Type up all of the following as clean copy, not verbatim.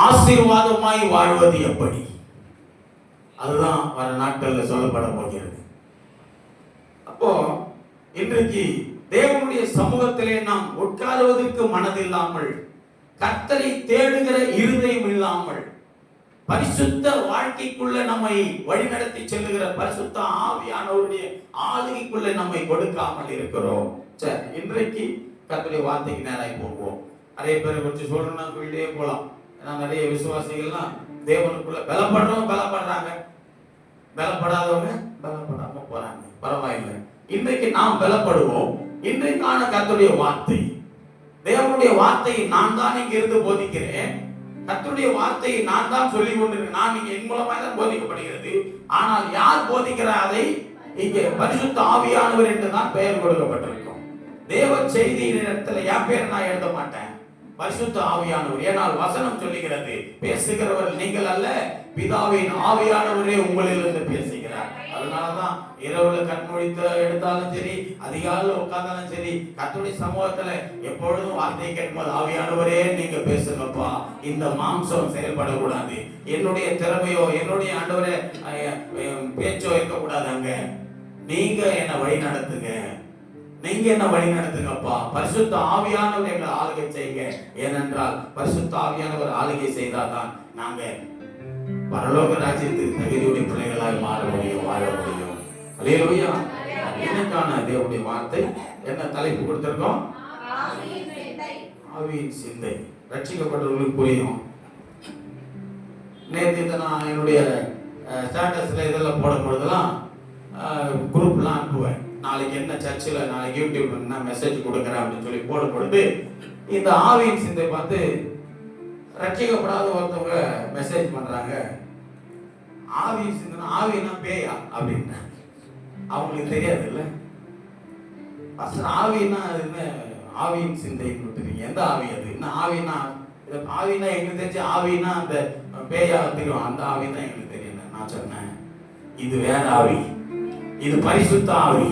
ஆசீர்வாதமாய் வாழ்வது எப்படி? அதுதான் வர நாட்களில் சொல்லப்பட போகிறது. அப்போ இன்றைக்கு தேவனுடைய சமூகத்திலே நாம் உட்காருவதற்கு மனதில்லாமல், கர்த்தரை தேடுகிற இருதயம் இல்லாமல், பரிசுத்த வாழ்க்கைக்குள்ள நம்மை வழிநடத்தி செல்லுகிற பரிசுத்த ஆவியானவருடைய ஆளுகைக்குள்ள நம்மை கொடுக்காமல் இருக்கிறோம். சரி, இன்றைக்கு கர்த்தருடைய வார்த்தைக்கு நேராய் போவோம். நிறைய பேரை குறித்து சொல்லணும்னா சொல்லிட்டே போகலாம். ஏன்னா நிறைய விசுவாசிகள்லாம் தேவனுக்குள்ள பலப்படுறாங்க, பலப்படாதவங்க பலப்படாம போறாங்க. பரவாயில்லை, இன்றைக்கு நாம் பலப்படுவோம். இன்றைக்கான கர்த்தருடைய வார்த்தை, தேவனுடைய வார்த்தையை நான் தான் இங்க இருந்து போதிக்கிறேன். கர்த்தருடைய வார்த்தையை நான் தான் சொல்லி கொண்டிருக்கிறேன். நான் இங்க என் மூலமாக தான் போதிக்கப்படுகிறது. ஆனால் யார் போதிக்கிறார்? அதை இங்கே பரிசுத்த ஆவியானவர் என்று தான் பெயர் கொடுக்கப்பட்டிருக்கும். தேவ செய்தியின் இடத்துல என் பேரை நான் எழுத மாட்டேன், பரிசுத்த ஆவியானவர். ஏனால் வசனம் சொல்லுகிறது, பேசுகிறவர் நீங்கள் அல்ல, பிதாவின் ஆவியானவரே உங்களிலிருந்து பேசுகிறார். அதனாலதான் இரவுல கண்மொழித்த எடுத்தாலும் சரி, அதிகாலையில் உட்கார்ந்தாலும் சரி, கர்த்தருடைய சமூகத்துல எப்பொழுதும் வார்த்தை கேட்கும்போது, ஆவியானவரே நீங்க பேசுங்கப்பா, இந்த மாம்சம் செயல்படக்கூடாது, என்னுடைய திறமையோ என்னுடைய ஆண்டவரே பேச்சோ இருக்கக்கூடாது, அங்க நீங்க என்ன வழி நடத்துங்க, நீங்க என்ன வழி நடத்துங்கப்பா. பரிசுத்த ஆவியானவர் எங்களை ஆளுகை செய்யுங்க. ஏனென்றால் பரிசுத்த ஆவியானவர் ஆளுகை செய்தாதான் நாங்க பரலோக ராஜ்யத்துக்கு தகுதியுடைய பிள்ளைகளாய் மாற முடியும், வாழ முடியும். அல்லேலூயா. இன்னைக்கான தேவனுடைய வார்த்தை என்ன தலைப்பு கொடுத்திருக்கோம்? ஆவியின் சிந்தை. ரட்சிக்கப்பட்டவர்களுக்கு புரியும். நேற்று நான் என்னுடைய ஸ்டேட்டஸ்ல இதெல்லாம் போடும் பொழுதெல்லாம் குரூப்லாம் அனுப்புவேன். நாளைக்கு என்ன சர்ச்சில், நாளைக்கு யூடியூப் என்ன மெசேஜ் கொடுக்குறேன் அப்படின்னு சொல்லி போடும் பொழுது இந்த ஆவியின் சிந்தை பார்த்து ரட்சிக்கப்படாத ஒருத்தவங்க மெசேஜ் பண்றாங்க, ஆவியின் சிந்தனை, ஆவினா பேயா அப்படின்றாங்க. அவங்களுக்கு தெரியாது இல்ல, ஆவினா என்ன, ஆவியின் சிந்தைன்னு விட்டுறீங்க, எந்த ஆவி அது? என்ன ஆவினா? ஆவினா எங்களுக்கு தெரிஞ்சு ஆவினா அந்த பேயா தெரியும், அந்த ஆவி தான் எங்களுக்கு தெரியல. நான் சொன்னேன், இது வேற ஆவி, இது பரிசுத்த ஆவி.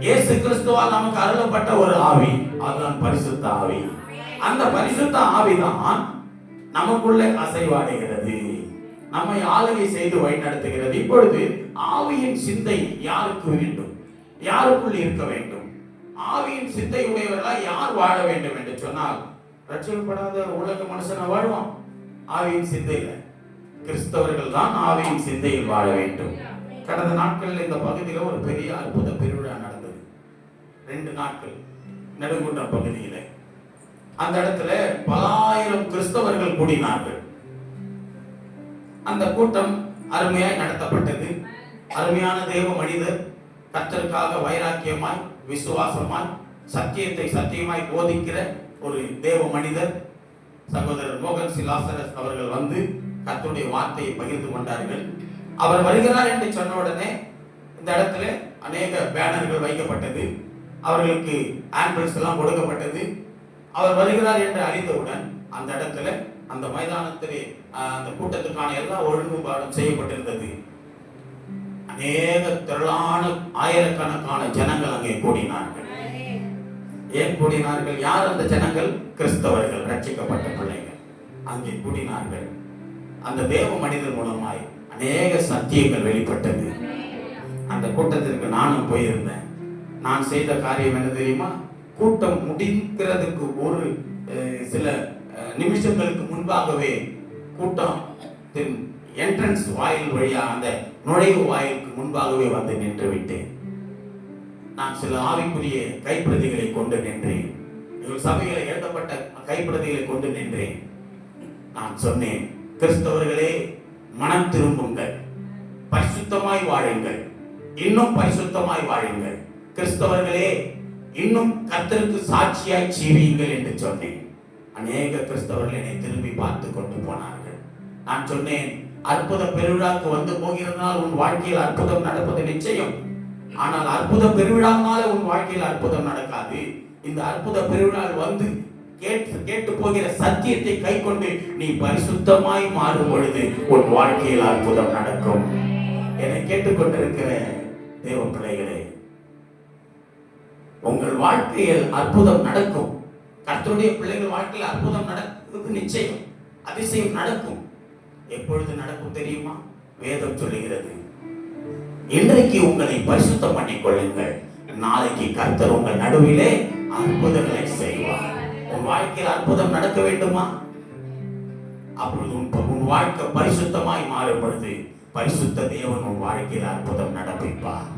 இயேசு கிறிஸ்துவால் நமக்கு அருளப்பட்ட ஒரு ஆவி, அதுதான் பரிசுத்த ஆவி. அந்த பரிசுத்த ஆவிதான் நமக்குள்ளே அசைவாடுகிறது, நம்மை ஆளுகை செய்து வழி நடத்துகிறது. இப்பொழுது ஆவியின் சிந்தை யாருக்கு வேண்டும், யாருக்குள் இருக்க வேண்டும்? ஆவியின் சிந்தை உடையவர்களாக யார் வாழ வேண்டும் என்று சொன்னால், ரட்சிக்கப்படாத உலக மனுஷனை வாழ்வான் ஆவியின் சிந்தையில. கிறிஸ்தவர்கள் தான் ஆவியின் சிந்தையில் வாழ வேண்டும். கடந்த நாட்களில் இந்த பகுதியில் ஒரு பெரிய அற்புத பெருவிழா நடந்தது. 2 நாட்கள் நெடுங்குன்றம் பகுதியில். அந்த இடத்துல பல ஆயிரம் கிறிஸ்தவர்கள் கூடினார்கள். அந்த கூட்டம் அருமையாய் நடத்தப்பட்டது. அருமையான தேவ மனிதர், கர்த்தருக்காக வைராக்கியமாய், விசுவாசமாய், சத்தியத்தை சத்தியமாய் போதிக்கிற ஒரு தேவ மனிதர் சகோதரர் மோகன் சிலாசரஸ் அவர்கள் வந்து கர்த்தருடைய வார்த்தையை பகிர்ந்து கொண்டார்கள். அவர் வருகிறார் என்று சொன்ன உடனே இந்த இடத்துல அநேக பேனர்கள் வைக்கப்பட்டது, அவர்களுக்கு ஆம்புலன்ஸ் எல்லாம் கொடுக்கப்பட்டது. அவர் வருகிறார் என்று அறிந்தவுடன் அந்த இடத்துல, அந்த மைதானத்திலே அந்த கூட்டத்துக்கான எல்லா ஒழுங்குபாடும் செய்யப்பட்டிருந்தது. அநேக திரளான ஆயிரக்கணக்கான ஜனங்கள் அங்கே கூடினார்கள். ஏன் கூடினார்கள்? யார் அந்த ஜனங்கள்? கிறிஸ்தவர்கள், ரட்சிக்கப்பட்ட பிள்ளைகள் அங்கே கூடினார்கள். அந்த தேவ மனிதர் மூலமாய் அநேக சத்தியங்கள் வெளிப்பட்டது. அந்த கூட்டத்திற்கு நானும் போயிருந்தேன். நான் செய்த காரியம் என்ன தெரியுமா? கூட்டம் முடிக்கிறதுக்கு ஒரு சில நிமிஷங்களுக்கு முன்பாகவே கூட்டம் என்ட்ரன்ஸ் வாயில் வழியா அந்த நுழைவு வாயிலுக்கு முன்பாகவே வந்து நின்று விட்டேன். நான் சில ஆவிக்குரிய கைப்பிரதிகளை கொண்டு நின்றேன். எங்கள் சபையில் எழுதப்பட்ட கைப்பிரதிகளை கொண்டு நின்றேன். நான் சொன்னேன், கிறிஸ்தவர்களே மனம் திரும்புங்கள், பரிசுத்தமாய் வாழுங்கள், இன்னும் பரிசுத்தமாய் வாழுங்கள். கிறிஸ்தவர்களே இன்னும் கர்த்தருக்கு சாட்சியாய் ஜீவியுங்கள் என்று சொன்னேன். அநேக கிறிஸ்தவர்கள் என்னை திரும்பி பார்த்து கொண்டு போனார்கள். நான் சொன்னேன், அற்புத பெருவிழாக்கு வந்து போகிறதுனால் உன் வாழ்க்கையில் அற்புதம் நடப்பது நிச்சயம். ஆனால் அற்புத பெருவிழானால உன் வாழ்க்கையில் அற்புதம் நடக்காது. இந்த அற்புத பெருவிழாவில் வந்து கேட்டு போகிற சத்தியத்தை கை கொண்டு நீ பரிசுத்தமாய் மாறும் பொழுது உன் வாழ்க்கையில் அற்புதம் நடக்கும். என்னை கேட்டுக்கொண்டிருக்கிற தேவ பிள்ளைகளே, உங்கள் வாழ்க்கையில் அற்புதம் நடக்கும். கர்த்தருடைய பிள்ளைகள் வாழ்க்கையில் அற்புதம் நடக்குது நிச்சயம். அதிசயம் நடக்கும். எப்பொழுது நடக்கும் தெரியுமா? வேதம் சொல்லுகிறது, இன்றைக்கு உங்களை பரிசுத்தம் பண்ணிக் கொள்ளுங்கள், நாளைக்கு கர்த்தர் உங்கள் நடுவிலே அற்புதங்களை செய்வார். உன் வாழ்க்கையில் அற்புதம் நடக்க வேண்டுமா? அப்பொழுது உன் வாழ்க்கை பரிசுத்தமாய் மாறும் பொழுது பரிசுத்த தேவன் உன் வாழ்க்கையில் அற்புதம் நடப்பிப்பார்.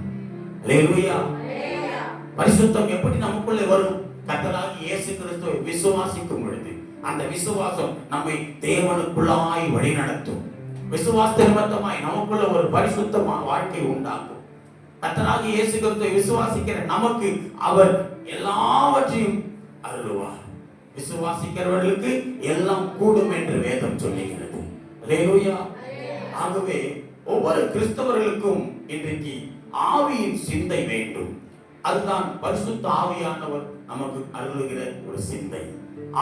அல்லேலூயா. பரிசுத்தம் எப்படி நமக்குள்ளே வரும்? கர்த்தராகிய இயேசு கிறிஸ்துவை விசுவாசிக்கும் பொழுது அந்த விசுவாசம் நம்மை தேவனுக்குள்ளாய் வழி நடத்தும். விசுவாச நிமித்தமாய் நமக்குள்ள ஒரு பரிசுத்தமான வாழ்க்கை உண்டாகும். கர்த்தராகிய இயேசு கிறிஸ்துவை விசுவாசிக்கிற நமக்கு அவர் எல்லாவற்றையும் அருளுவார். விசுவாசிக்கிறவர்களுக்கு எல்லாம் கூடும் என்று வேதம் சொல்லுகிறது. அல்லேலூயா. ஆகவே ஒவ்வொரு கிறிஸ்தவர்களுக்கும் இன்றைக்கு ஆவியின் சிந்தை வேண்டும். அதுதான் பரிசுத்த ஆவியானவர் நமக்கு அருளுகிற ஒரு சிந்தை.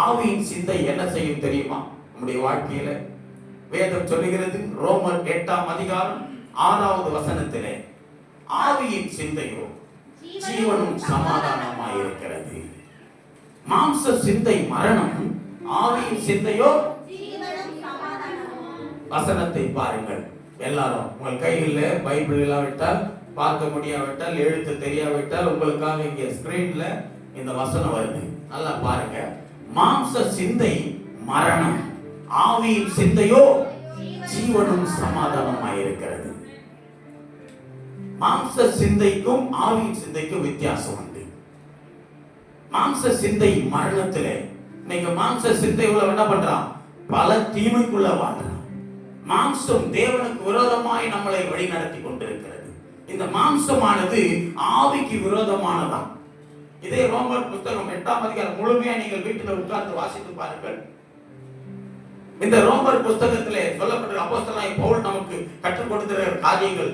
ஆவியின் சிந்தை என்ன செய்யும் தெரியுமா? நம்முடைய வாழ்க்கையில வேதம் சொல்லுகிறது, ரோமர் 8ஆம் அதிகாரம் 6வது வசனத்திலே, ஆவியின் சிந்தையோ ஜீவனும் சமாதானமாய் இருக்கிறது. மாம்ச சிந்தை மரணம், ஆவியின் சிந்தையோ ஜீவனும் சமாதானமும். வசனத்தை பாருங்கள் எல்லாரும். உங்கள் கையில் பைபிள் இல்லாவிட்டால், பார்க்க முடியாவிட்டால், எழுத்து தெரியாவிட்டால் உங்களுக்காக இங்கே ஸ்கிரீன்ல இந்த வசனம் வருது, நல்லா பாருங்க. மாம்ச சிந்தை மரணம், ஆவியின் சிந்தையோ ஜீவனும் சமாதானமாய் இருக்கிறது. மாம்ச சிந்தைக்கும் ஆவியின் சிந்தைக்கும் வித்தியாசம் உண்டு. மாம்ச சிந்தை மரணத்திலே, நீங்க மாம்ச சிந்தை உள்ள என்ன பண்றான்? பல தீமைக்குள்ள வாழ்றான். மாம்சம் தேவனுக்கு விரோதமாய் நம்மளை வழி நடத்தி கொண்டிருக்கிறது. இந்த மாம்சமானது ஆவிக்கு விரோதமானதான். இதே ரோமர் புத்தகம் 8ஆம் அதிகாரம் முழுமையா நீங்கள் வீட்டில் உட்கார்ந்து வாசித்து பாருங்கள். இந்த ரோமர் புத்தகத்திலே சொல்லப்பட்ட அப்போஸ்தலனாகிய பவுல் நமக்கு கற்றுக் கொடுக்கிற காரியங்கள்,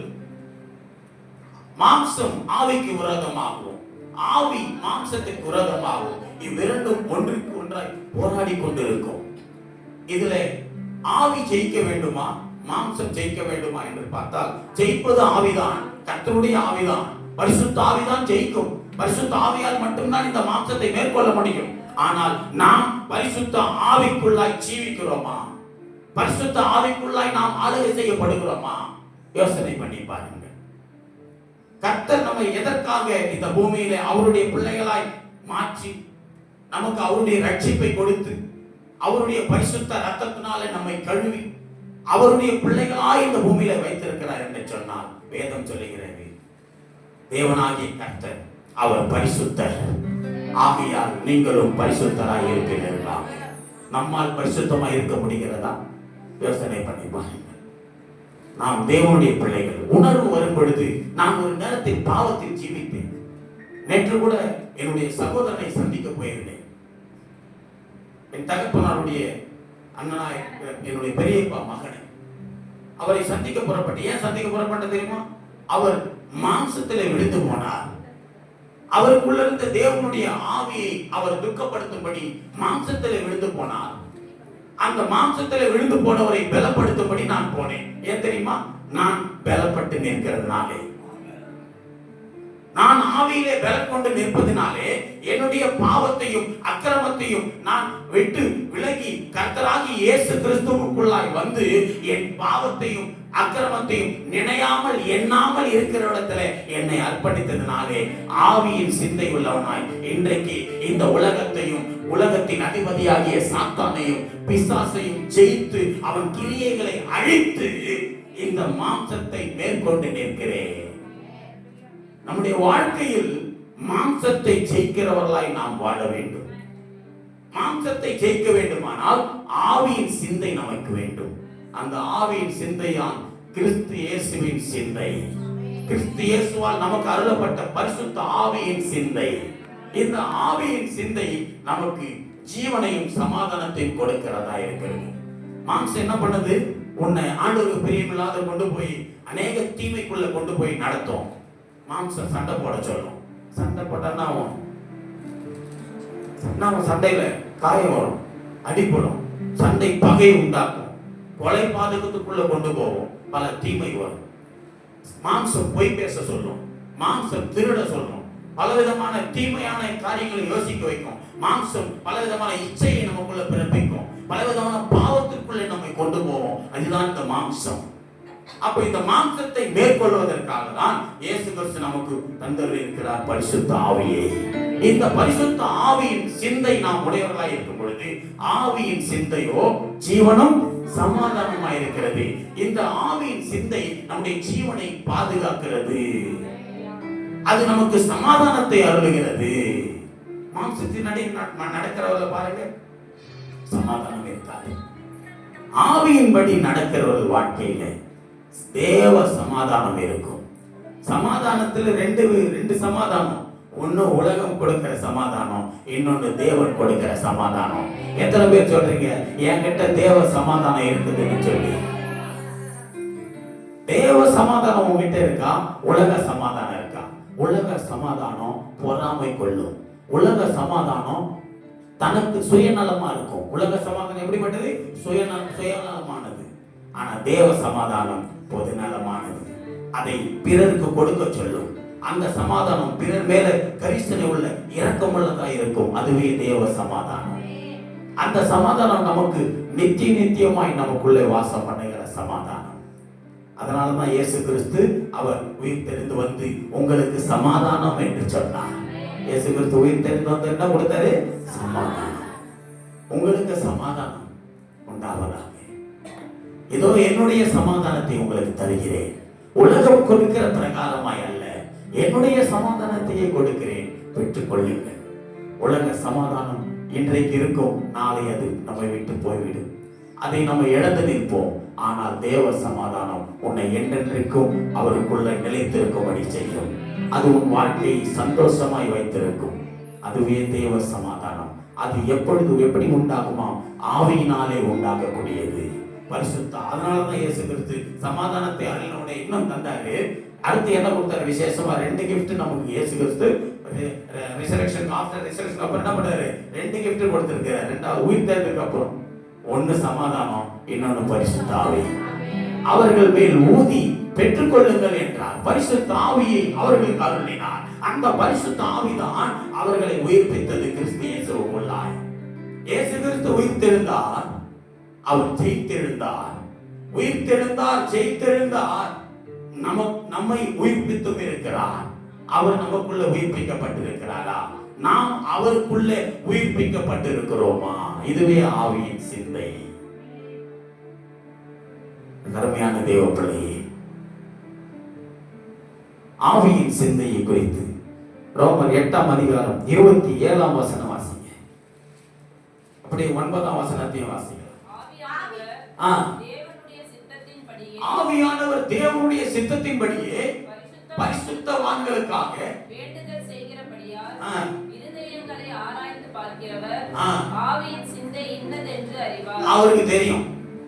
மாம்சம் ஆவிக்கு விரோதமாகும், ஆவி மாம்சத்துக்கு விரோதமாகும். இவ்விரண்டும் ஒன்றுக்கு ஒன்றாய் போராடி கொண்டிருக்கும். இதுல ஆவி ஜெயிக்க வேண்டுமா, மாம்சம் ஜெயிக்க வேண்டுமா என்று பார்த்தால், ஜெயிப்பது ஆவிதான், கர்த்தருடைய ஆவிதான், பரிசுத்த ஆவிதான் ஜெயிக்கும். பரிசுத்த ஆவியால் மட்டும்தான் இந்த மாம்சத்தை மேற்கொள்ள முடியும். ஆனால் நாம் பரிசுத்த ஆவிக்குள்ளாய் ஜீவிக்கிறோமா? பரிசுத்த ஆவிக்குள்ளாய் நாம் ஆளுகை செய்யப்படுகிறோமா? யோசனை பண்ணி பாருங்க. கர்த்தர் நம்மை எதற்காக இந்த பூமியிலே அவருடைய பிள்ளைகளாய் மாற்றி நமக்கு அவருடைய ரட்சிப்பை கொடுத்து அவருடைய பரிசுத்த ரத்தத்தினாலே நம்மை கழுவி அவருடைய பிள்ளைகளாய் இந்த பூமியில வைத்திருக்கிறார் என்று சொன்னால், வேதம் சொல்லுகிறது, தேவனாகிய கர்த்தர் அவர் பரிசுத்தர், ஆகையால் நீங்களும் பரிசுத்தராய் இருக்கிறீர்களா? நம்மால் பரிசுத்தமாய் இருக்க முடிகிறதா? யோசனை பண்ணி பாருங்கள். நாம் தேவனுடைய பிள்ளைகள். உணர்வு வரும் பொழுது நான் ஒரு நேரத்தில் பாவத்தில் ஜீவித்தேன். நேற்று கூட என்னுடைய சகோதரனை சந்திக்க போயிருந்தேன். என் தகப்பனாருடைய அண்ணனாய் என்னுடைய பெரியப்பா மகனை, அவரை சந்திக்க புறப்பட்டு, ஏன் சந்திக்க புறப்பட்ட தெரியுமா? அவர் மாம்சத்திலே விழுந்து போனார். அவருக்குள்ள இருந்த தேவனுடைய ஆவியை அவர் துக்கப்படுத்தும்படி மாம்சத்திலே விழுந்து போனார். அந்த மாம்சத்திலே விழுந்து போனவரை பலப்படுத்தும்படி நான் போனேன். ஏன் தெரியுமா? நான் பலப்பட்டு நிற்கிறதுனாலே, நான் ஆவியிலே பலம் கொண்டு நிற்பதினாலே என்னுடைய பாவத்தையும் அக்கிரமத்தையும் நான் விட்டு விலகி கர்த்தராகிய இயேசு கிறிஸ்துவுக்குள்ளாய் வந்து என் பாவத்தையும் அக்கிரமத்தையும் நினையாமல் எண்ணாமல் இருக்கிற இடத்துல என்னை அர்ப்பணித்ததினாலே ஆவியின் சிந்தை உள்ளவனாய் இன்றைக்கு இந்த உலகத்தையும் உலகத்தின் அதிபதியாகிய சாத்தானையும் பிசாசையும் ஜெயித்து அவன் கிரியைகளை அழித்து இந்த மாம்சத்தை மேற்கொண்டு நிற்கிறேன். நம்முடைய வாழ்க்கையில் மாம்சத்தை ஜெயிக்கிறவர்களாய் நாம் வாழ வேண்டும். மாம்சத்தை ஜெயிக்க வேண்டுமானால் ஆவியின் சிந்தை நமக்கு வேண்டும். அந்த ஆவியின் சிந்தையான் கிறிஸ்து இயேசுவின் சிந்தை. கிறிஸ்து இயேசுவால் நமக்கு அருளப்பட்ட பரிசுத்த ஆவியின் சிந்தை. இந்த ஆவியின் சிந்தை நமக்கு ஜீவனையும் சமாதானத்தையும் கொடுக்கிறதா இருக்கிறது. மாம்சம் என்ன பண்ணுது? உன்னை ஆண்டவருக்கு பிரியமில்லாத கொண்டு போய் அநேக தீமைக்குள்ள கொண்டு போய் நடத்தும். மாம்சம் சண்டை போட சொல்லும். சண்டை போட்டா சண்டையில காயம் வரும், அடிப்படும், சண்டை பகை உண்டாக்கும், கொலை பாதகத்துக்குள்ள கொண்டு போவோம், பல தீமை வரும். மாம்சம் பொய் பேச சொல்லும், மாம்சம் திருட சொல்லும், பலவிதமான தீமையான காரியங்களை யோசிக்க வைக்கும். மாம்சம் பலவிதமான இச்சையை நமக்குள்ள பிறப்பிக்கும், பலவிதமான பாவத்திற்குள்ளே நம்மை கொண்டு போவோம். அதுதான் இந்த மாம்சம். அப்ப இந்த மாம்சத்தை மேற்கொள்வதற்காக தான் இயேசு கிறிஸ்து நமக்கு தந்திருக்கிறார் பரிசுத்த ஆவியை. இந்த பரிசுத்த ஆவியின் சிந்தை நாம் உடையவர்களாய் இருக்கும் பொழுது ஆவியின் சிந்தையோ ஜீவனும் சமாதானமாய் இருக்கிறது. இந்த ஆவியின் சிந்தை நம்முடைய ஜீவனை பாதுகாக்கிறது. அது நமக்கு சமாதானத்தை அருளுகிறது. மாம்சத்தின் நடக்கிறவர்கள பாருங்க, சமாதானம் இருக்காது. ஆவியின்படி நடக்கிறவர்கள் வாழ்க்கையில தேவ சமாதானம் இருக்கும். சமாதானத்துல ரெண்டு சமாதானம். ஒன்னு உலகம் கொடுக்கிற சமாதானம், இன்னொன்னு தேவன் கொடுக்கிற சமாதானம். எத்தனை பேர் சொல்றீங்க என்கிட்ட தேவ சமாதானம் இருக்குதுன்னு சொல்லி? தேவ சமாதானம் உங்ககிட்ட இருக்கா? உலக சமாதானம் இருக்கா? உலக சமாதானம் பொறாமை கொள்ளும். உலக சமாதானம் தனக்கு சுயநலமா இருக்கும். உலக சமாதானம் எப்படிப்பட்டது? சுயநலமானது. ஆனா தேவ சமாதானம் பொதுநலமானது. அதை பிறருக்கு கொடுக்க சொல்லும். அந்த சமாதானம் பிறர் மேல கரிசனை உள்ள இரக்கமுள்ளதா இருக்கும். அதுவே தேவ சமாதானம். அந்த சமாதானம் நமக்கு நித்தியமாய் நமக்குள்ளே வாசம் பண்ணுகிற சமாதானம். அதனாலதான் இயேசு கிறிஸ்து அவர் உயிர் தெரிந்து வந்து உங்களுக்கு சமாதானம் என்று சொன்னார். இயேசு கிறிஸ்து உயிர் தெரிந்து வந்து என்ன கொடுத்தாரு? சமாதானம். உங்களுக்கு சமாதானம் உண்டாவதாக. இதோ என்னுடைய சமாதானத்தை உங்களுக்கு தருகிறேன். உலகம் கொடுக்கிற பிரகாரமாய் அல்ல, என்னுடைய சமாதானத்தையே கொடுக்கிறேன், பெற்றுக் கொள்ளுங்கள். உலக சமாதானம் இன்றைக்கு இருக்கும், நாளை அது நம்மை விட்டு போய்விடும். அதை நம்ம இழந்து நிற்போம். ஆனால் தேவ சமாதானம் உன்னை என்றென்றைக்கும் அவருக்குள்ள நிலைத்திருக்கும்படி செய்யும். அது உன் வாழ்க்கையை சந்தோஷமாய் வைத்திருக்கும். அதுவே தேவ சமாதானம். அது எப்படி உண்டாகுமா? ஆவியினாலே உண்டாகக்கூடியது. பரிசுத்த. அதனாலதான் இயேசு கிறிஸ்து சமாதானத்தை அருளினோட இன்னும் தந்தாரு. அடுத்து என்ன கொடுத்தாரு? விசேஷமா 2 கிஃப்ட் நமக்கு இயேசு கிறிஸ்து ரிசரக்ஷன் ஆஃப்டர் ரிசரக்ஷன் அப்புறம் என்ன பண்ணாரு? 2 கிஃப்ட் கொடுத்திருக்காரு. ரெண்டாவது உயிர் தேர்ந்ததுக்கு அப்புறம் ஒன்னு சமாதானம், இன்னொன்னு பரிசுத்த ஆவி. அவர்கள் மேல் ஊதி பெற்றுக்கொள்ளுங்கள் என்றார். பரிசுத்த ஆவியை அவர்களுக்கு அருளினார். அந்த பரிசுத்த ஆவிதான் அவர்களை உயிர்ப்பித்தது. கிறிஸ்து இயேசுவுக்குள்ளாய் இயேசு கிறிஸ்து உயிர்த்தெழுந்தார். அவர் ஜெயித்தெழுந்தார். உயிர்த்தெழுந்தார், ஜெயித்தெழுந்தார். நம்மை உயிர்ப்பித்தும் இருக்கிறார். அவர் நமக்குள்ள உயிர்ப்பிக்கப்பட்டிருக்கிறாரா? நாம் அவருக்குள்ள உயிர்ப்பிக்கப்பட்டிருக்கிறோமா? இதுவே ஆவியின் சிந்தை. அருமையான தேவ பிள்ளையே, ஆவியின் சிந்தையை குறித்து ரோமர் 8ஆம் அதிகாரம் 27ஆம் வசனம் வாசிங்க. அப்படியே 9ஆம் வசனத்தையும் வாசிங்க. ஆவியானவர் தேவனுடைய சித்தத்தின்படியே பரிசுத்தவான்களுக்காக வேண்டுதல் செய்கிறபடியால் இருதயங்களை ஆராய்ந்து பார்க்கிறவர் ஆவியின் சிந்தை இன்னதென்று அறிவார். அவருக்கு தெரியும்.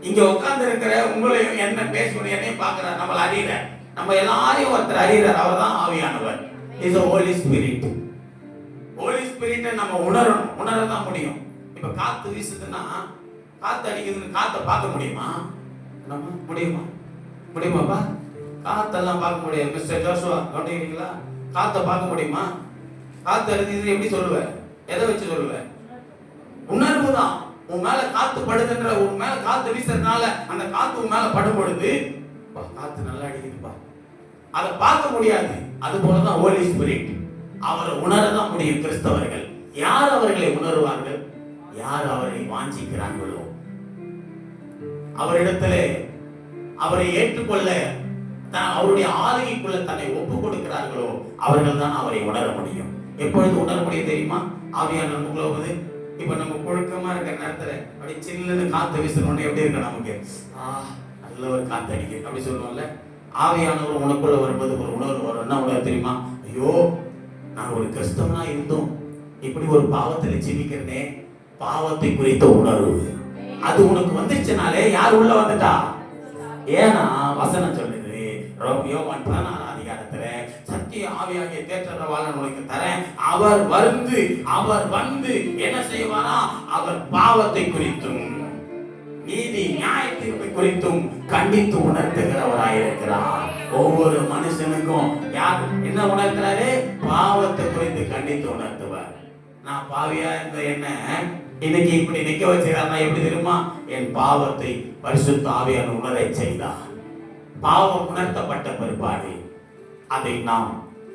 இங்க உட்கார்ந்து இருக்கிற உங்களையும் என்ன பேசணும், என்னையும் பார்க்கிறார். நம்மள அறியறார். நம்ம எல்லாரையும் ஒருத்தர் அறியறார். அவர் தான் ஆவியானவர். Is a holy spirit. holy spirit நம்ம உணரதான் முடியும். இப்ப காத்து வீசுதுன்னா, காத்து அடிக்குதுன்னு காத்தை பார்க்க முடியுமா? நம்ம முடியுமாப்பா? காத்தெல்லாம் பார்க்க முடியாது. Mister Joshua கவனிக்கிறீங்களா? காத்தை பார்க்க முடியுமா? காத்து அடிக்குது எப்படி சொல்லுவ? எதை வச்சு சொல்லுவ? உணர்வு தான். உன் மேல காத்து படுதுன்ற, உன் மேல காத்து வீசுறதுனால அந்த காத்து உன் மேல படும் பொழுது காத்து நல்லா அடிக்குதுப்பா, அதை பார்க்க முடியாது. அது போலதான் ஹோலி ஸ்பிரிட். அவரை உணரதான் முடியும். கிறிஸ்தவர்கள் யார் அவர்களை உணர்வார்கள்? யார் அவரை வாஞ்சிக்கிறார்களோ, அவரிடத்திலே அவரை ஏற்றுக்கொள்ள அவருடைய ஆளுகைக்குள்ள தன்னை ஒப்பு கொடுக்கிறார்களோ அவர்கள் தான் அவரை உணர முடியும். எப்பொழுது உணர முடியும் தெரியுமா? ஆவியான நமக்குள்ள வருது. இப்ப நம்ம புழுக்கமா இருக்கிற நேரத்துல அப்படி சில்லுன்னு காத்து வீசணும்னு எப்படி இருக்கு? நமக்கு நல்ல ஒரு காத்து அடிக்கு அப்படி சொல்லுவோம்ல. ஆவியானவர் உனக்குள்ள வரும்போது ஒரு உணர்வு வரும். என்ன உணர்வு தெரியுமா? ஐயோ, நான் ஒரு கிறிஸ்தவனா இருந்தோம், இப்படி ஒரு பாவத்துல ஜீவிக்கிறனே, பாவத்தை குறித்த உணர்வு. அது உனக்கு வந்துச்சுனாலே யார் உள்ள வந்துட்டா? ஏன்னா வசனம் சொல்லுது, யோவான் 14ஆம் அதிகாரத்துல சத்திய ஆவியாகிய தேற்றரவாளன் உனக்கு தரேன். அவர் வந்து என்ன செய்வாரா? அவர் பாவத்தை குறித்தும் நீதி நியாய தீர்ப்பை குறித்தும் கண்டித்து உணர்த்துகிறவராயிருக்கிறார். ஒவ்வொரு மனுஷனுக்கும் யார் என்ன உணர்த்துறாரு? பாவத்தை குறித்து கண்டித்து உணர்த்துவார். நான் பாவியா இருந்த என்ன இன்னைக்கு இப்படி நிக்க வச்சிருக்காருன்னா எப்படி தெரியுமா? என் பாவத்தை பரிசுத்த ஆவியானவர் உணர செய்தார். பாவம் உணர்த்தப்பட்ட பிற்பாடு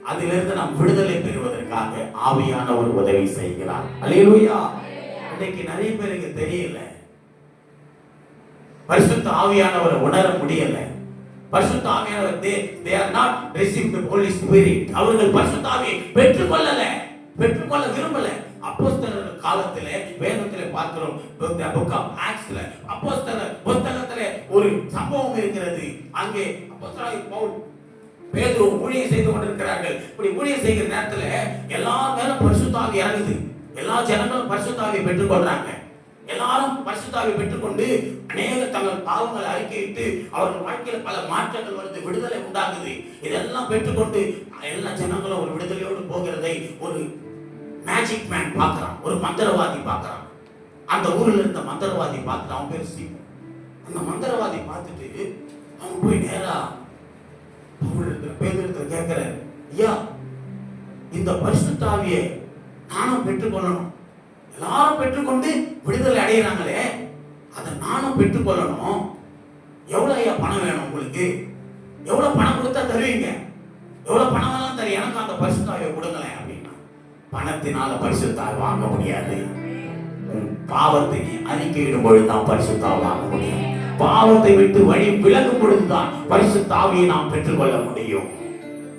அதிலிருந்து நாம் விடுதலை பெறுவதற்காக ஆவியானவர் உதவி செய்கிறார். அல்லேலூயா. இன்னைக்கு நிறைய பேருக்கு தெரியல, பரிசுத்த ஆவியானவரை உணர முடியல. பரிசுத்த ஆவியானவர் they are not received the Holy Spirit. அவர்கள் பரிசுத்த ஆவியை பெற்றுக்கொள்ள விரும்பல. அப்போஸ்தலர் காலத்திலே வேதத்திலே பார்க்கிறோம், book of Actsல அப்போஸ்தலர் புத்தகத்திலே ஒரு சம்பவம் இருக்கிறது. அங்கே அப்போஸ்தலர் பவுல் பேதுரு ஊழியம் செய்து கொண்டிருக்கிறார்கள். இப்படி ஊழியம் செய்கிற நேரத்துல எல்லார் மேலும் பரிசுத்த ஆவி இறங்குது. எல்லா ஜனங்களும் பரிசுத்த ஆவியை பெற்றுக்கொள்றாங்க. எல்லாரும் பரிசுத்த ஆவியை பெற்றுக்கொண்டு அநேக தங்கள் பாவங்களை அறிக்கையிட்டு அவர்கள் வாழ்க்கையில பல மாற்றங்கள் வருது, விடுதலை உண்டாகுது. இதெல்லாம் பெற்றுக்கொண்டு எல்லா ஜனங்களும் ஒரு விடுதலையோடு போகிறதை ஒரு மேஜிக் மேன் பார்க்கறான், ஒரு மந்திரவாதி பார்க்கறான். அந்த ஊர்ல இருந்த மந்திரவாதி பார்த்து, அவன் பேர் சீமோன். அந்த மந்திரவாதி பார்த்துட்டு அவன் போய் நேரா பேதுருட்ட கேட்கிறார், ஐயா, இந்த பரிசுத்த ஆவியை நானும் பெற்றுக்கொள்ளணும். எல்லாரும் பெற்றுக்கொண்டு விடுதலை அடைகிறாங்களே, அதை நானும் பெற்றுக்கொள்ளணும். எவ்வளவு ஐயா பணம் வேணும் உங்களுக்கு? எவ்வளவு பணம் கொடுத்தா தருவீங்க? எவ்வளவு பணம் எல்லாம் தரு, எனக்கு அந்த பரிசுத்த ஆவியை கொடுங்களேன் அப்படின்னா. பணத்தினால பரிசுத்த ஆவி வாங்க முடியாது. பாவத்தை அறிக்கையிடும் பொழுதுதான் பரிசுத்த ஆவி வாங்க முடியும். பாவத்தை விட்டு வழி விலகும் பொழுதுதான் பரிசுத்த ஆவியை நாம் பெற்றுக்கொள்ள முடியும்.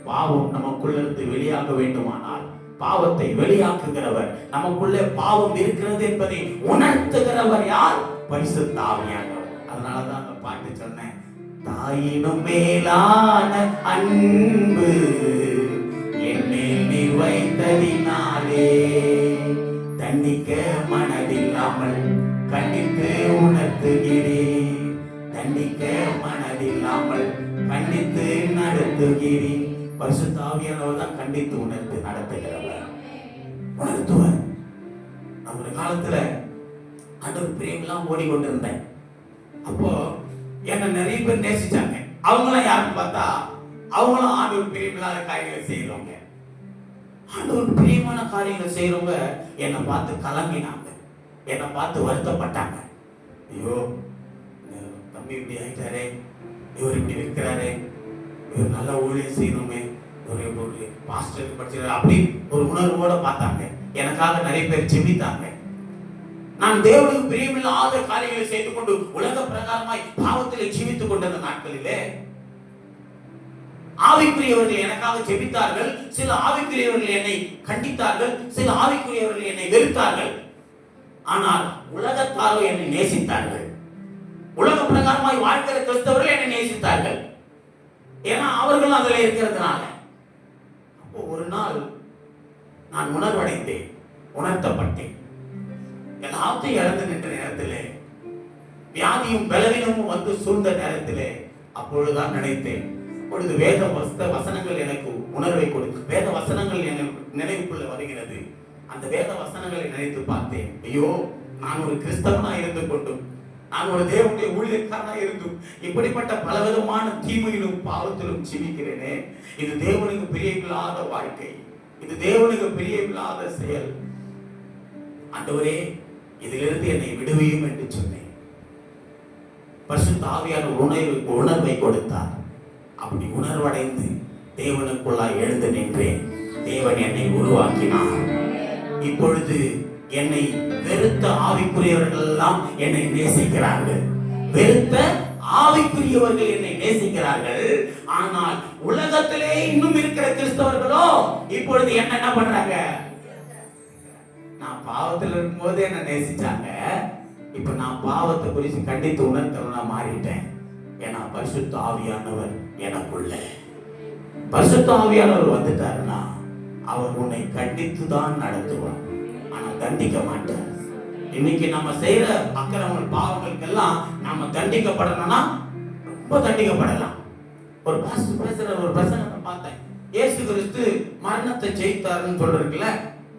பாவம் நமக்குள்ளிருந்து வெளியாக வேண்டுமானால் பாவத்தை வெளியாக்குகிறவர், நமக்குள்ளே பாவம் இருக்கிறது என்பதை உணர்த்துகிறவர் யார்? பரிசுத்த ஆவியானவர். அதனாலதான் அந்த பாட்டு சொன்னேன், தாயினும் மேலான அன்பு என்னில் நீ வைத்ததினாலே தண்டிக்க மனதில்லாமல் கண்டித்து உணர்த்துகிறேன். தண்டிக்க மனதில்லாமல் கண்டித்து நடத்துகிறேன். பரிசுத்த ஆவியானவர் தான் கண்டித்து உணர்த்து நடத்துகிறவர், உணர்த்துவர். நம்ம ஒரு காலத்துல ஆண்டவர் பிரியமெல்லாம் ஓடிக்கொண்டிருந்தேன். அப்போ என்ன நிறைய பேர் நேசிச்சாங்க. அவங்களாம் யாருன்னு பார்த்தா அவங்களும் ஆண்டவர் பிரியமில்லாத காரியங்களை செய்யறவங்க. ஆண்டவர் பிரியமான காரியங்களை செய்யறவங்க என்னை பார்த்து கலங்கினாங்க, என்னை பார்த்து வருத்தப்பட்டாங்க. ஐயோ, தம்பி இப்படி ஆயிட்டாரே, இவர் இப்படி இருக்கிறாரே, இவர் நல்ல ஊழியம் செய்யணுமே, ஒரு பாஸ்டர் படிச்சிருக்காரு, அப்படி ஒரு உணர்வோட பார்த்தாங்க. எனக்காக நிறைய பேர் ஜெபித்தாங்க. நான் தேவனுக்கு பிரியமில்லாத காரியங்களை செய்து கொண்டு உலக பிரகாரமாய் பாவத்திலே ஜீவித்துக் கொண்டிருந்த நாட்களிலே ஆவிக்குரியவர்கள் எனக்காக ஜெபித்தார்கள். சில ஆவிக்குரியவர்கள் என்னை கண்டித்தார்கள், சில ஆவிக்குரியவர்கள் என்னை வெறுத்தார்கள். ஆனால் உலகத்தாரோ என்னை நேசித்தார்கள். உலக பிரகாரமாய் வாழ்க்கிற கிறிஸ்தவர்கள் என்னை நேசித்தார்கள். ஏன்னா அவர்களும் அதில் இருக்கிறதுனால. அப்போ ஒரு நாள் நான் உணர்வடைந்தேன், உணர்த்தப்பட்டேன். எல்லாத்தையும் இழந்து நின்ற நேரத்திலே, வியாதியும் பலவீனமும் வந்து சூழ்ந்த நேரத்திலே, அப்பொழுதுதான் நினைத்தேன், அப்பொழுது வேத வசனங்கள் எனக்கு உணர்வை கொடுத்து, வேத வசனங்கள் எனக்கு நினைவுக்குள்ள வருகிறது. அந்த வேத வசனங்களை நினைத்து பார்த்தேன். ஐயோ, நான் ஒரு கிறிஸ்தவனா இருந்து கொண்டும், நான் ஒரு தேவனுடைய ஊழியக்காரனா இருந்தும் இப்படிப்பட்ட பலவிதமான தீமையிலும் பாவத்திலும் ஜீவிக்கிறேனே. இது தேவனுக்கு பிரியமில்லாத வாழ்க்கை, இது தேவனுக்கு பிரியமில்லாத செயல். ஆண்டவரே, இதிலிருந்து என்னை விடுவியும் என்று சொன்னேன். பரிசுத்த ஆவியானவர் உணர்வை கொடுத்தார். அப்படி உணர்வடைந்து தேவனுக்குள்ளாய் எழுந்து நின்றேன். தேவன் என்னை உருவாக்கினார். இப்பொழுது என்னை வெறுத்த ஆவிக்குரியவர்கள் எல்லாம் என்னை நேசிக்கிறார்கள். வெறுத்த ஆவிக்குரியவர்கள் என்னை நேசிக்கிறார்கள். ஆனால் உலகத்திலே இன்னும் இருக்கிற கிறிஸ்தவர்களோ இப்பொழுது என்ன பண்றாங்க? நான் பாவத்தில் இருக்கும்போது என்ன நேசிச்சாங்க, இப்ப நான் பாவத்தை குறித்து கண்டித்து உணர்த்தவனா மாறிட்டேன். ஏன்னா பரிசுத்த ஆவியானவர் எனக்குள்ள. பரிசுத்த ஆவியானவர் வந்துட்டாருன்னா அவர் உன்னை கண்டித்து தான் நடத்துவார், ஆனா தண்டிக்க மாட்டார். இன்னைக்கு நம்ம செய்யற அக்கிரமங்கள் பாவங்களுக்கெல்லாம் நாம தண்டிக்கப்படணும்னா ரொம்ப தண்டிக்கப்படலாம். ஒரு பாஸ்டர் பேசுற ஒரு பிரசங்கத்தை பார்த்தேன். இயேசு கிறிஸ்து மரணத்தை ஜெயித்தாருன்னு சொல்றதுல,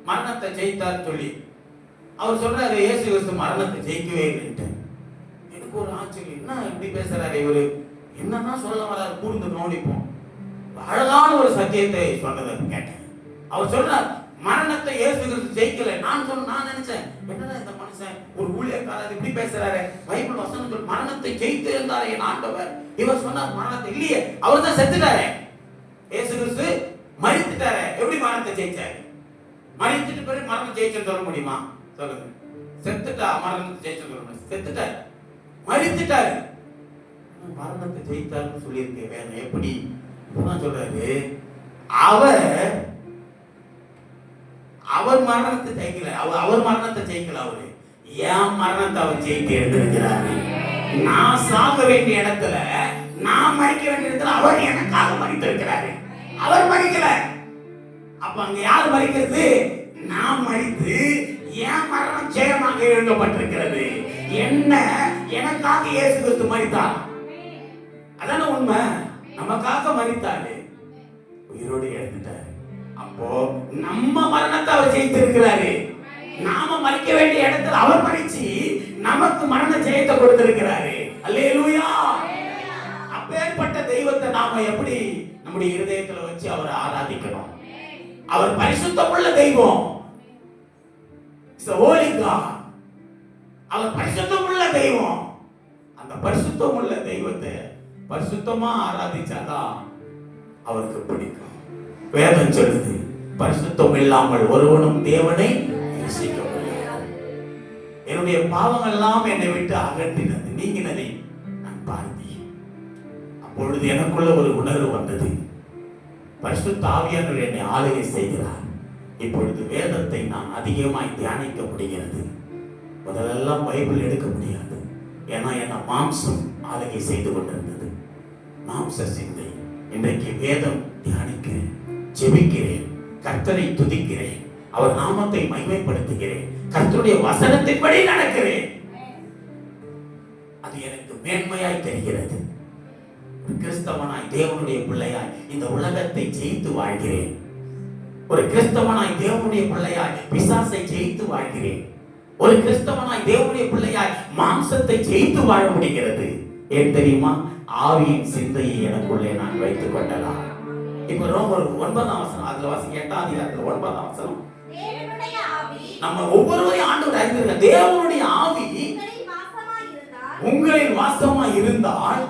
மரணத்தை ஜெயித்தாருன்னு சொல்லி அவர் சொல்றாரு, இயேசு கிறிஸ்து மரணத்தை ஜெயிக்கவே இல்லைன்ட்டு. எனக்கு ஒரு ஆச்சரியம், என்ன இப்படி பேசுறாரு இவரு, என்னன்னா சொல்ல வராரு, கூர்ந்து கவனிப்போம். அழகான ஒரு சத்தியத்தை சொன்னதை கேட்டேன். அவர் சொல்றார், மரணத்தை இயேசு கிறிஸ்து ஜெயிக்கல. நான் நினைச்சேன், என்னடா இந்த மனுஷன் ஒரு ஊழியக்காரர் இப்படி பேசுறாரு? பைபிள் வசனத்தில் மரணத்தை ஜெயித்து இருந்தாரே என் ஆண்டவர். இவர் சொன்னார் மரணத்தை இல்லையே, அவர் தான் செத்துட்டாரே. இயேசு கிறிஸ்து மரித்துட்டாரே, எப்படி மரணத்தை ஜெயிச்சாரு? மரித்துட்டு பிறகு மரணம் ஜெயிச்சுன்னு சொல்ல முடியுமா? சொல்லுங்க. செத்துட்டா மரணத்தை ஜெயிச்சு சொல்ல முடியும்? செத்துட்டாரு, மரித்துட்டாரு, மரணத்தை ஜெயித்தாருன்னு சொல்லியிருக்கேன். வேற எப்படி சொல்றாரு? அவர் மரணத்தை ஜெயிக்கல, அவர் மரணத்தை ஜெயிக்கல, அவரு என் மரணத்தை அவர் ஜெயித்து எடுத்திருக்கிறாரு. நான் சாக வேண்டிய இடத்துல, நான் மறிக்க வேண்டிய இடத்துல அவர் எனக்காக மறித்திருக்கிறாரு. அவர் மறிக்கல. அப்ப அங்க யார் மறிக்கிறது? நான் மறித்து என் மரணம் ஜெயமாக எழுதப்பட்டிருக்கிறது. என்ன எனக்காக இயேசு கிறிஸ்து மரித்தார். அதான உண்மை. நமக்காக மரித்தாரு, உயிரோடு எழுந்துட்டாரு. அப்போ நம்ம மரணத்தை அவர் ஜெயித்திருக்கிறாரு. நாம மறிக்க வேண்டிய இடத்துல அவர் மறிச்சு நமக்கு மரண ஜெயத்தை கொடுத்திருக்கிறாரு. அல்லேலூயா. அப்பேற்பட்ட தெய்வத்தை நாம எப்படி நம்முடைய இருதயத்துல வச்சு அவரை ஆராதிக்கணும்? அவர் பரிசுத்தமுள்ள தெய்வம். அவர் பரிசுத்தமுள்ள தெய்வம். அந்த பரிசுத்தமுள்ள தெய்வத்தை பரிசுத்தமா ஆராதிச்சாதான் அவருக்கு பிடிக்கும். வேதம் சொல்லுது, பரிசுத்தம் இல்லாமல் ஒருவனும் தேவனை நேசிக்க முடியாது. என்னுடைய பாவங்கள் எல்லாம் என்னை விட்டு அகற்றினது, நீங்கினதை நான் பார்த்தேன். அப்பொழுது எனக்குள்ள ஒரு உணர்வு வந்தது, பரிசுத்த ஆவியானவர் என்னை ஆளுகை செய்கிறார். இப்பொழுது வேதத்தை நான் அதிகமாய் தியானிக்க முடிகிறது. முதலெல்லாம் பைபிள் எடுக்க முடியாது, ஏன்னா என்ன மாம்சம் ஆளுகை செய்து கொண்டிருந்தது. மாம்ச சிந்தை. இன்றைக்கு வேதம் தியானிக்கிறேன், ஜெபிக்கிறேன், கர்த்தரை துதிக்கிறேன், அவர் நாமத்தை மகிமைப்படுத்துகிறேன், கர்த்தருடைய வசனத்தின்படி நடக்கிறேன். அது எனக்கு மேன்மையாய் தெரிகிறது. ஒரு கிறிஸ்தவனாய் தேவனுடைய பிள்ளையாய் இந்த உலகத்தை ஜெயித்து வாழ்கிறேன். ஒரு கிறிஸ்தவனாய் தேவனுடைய பிள்ளையாய் பிசாசை ஜெயித்து வாழ்கிறேன். ஒரு கிறிஸ்தவனாய் தேவனுடைய பிள்ளையாய் மாம்சத்தை ஜெயித்து வாழ முடிகிறது. ஏன் தெரியுமா? ஆவியின் சிந்தையை எனக்குள்ளே நான் வைத்துக் கொண்டலாம். இப்ப ரோமர் 9ஆம் வசனம், அதுல வாசிங்க, 8ஆம் அதிகாரத்துல 9ஆம் வசனம். நம்ம ஒவ்வொருவரையும் ஆண்டவர் அறிந்திருக்க, தேவனுடைய ஆவி உங்களில் வாசமா இருந்தால்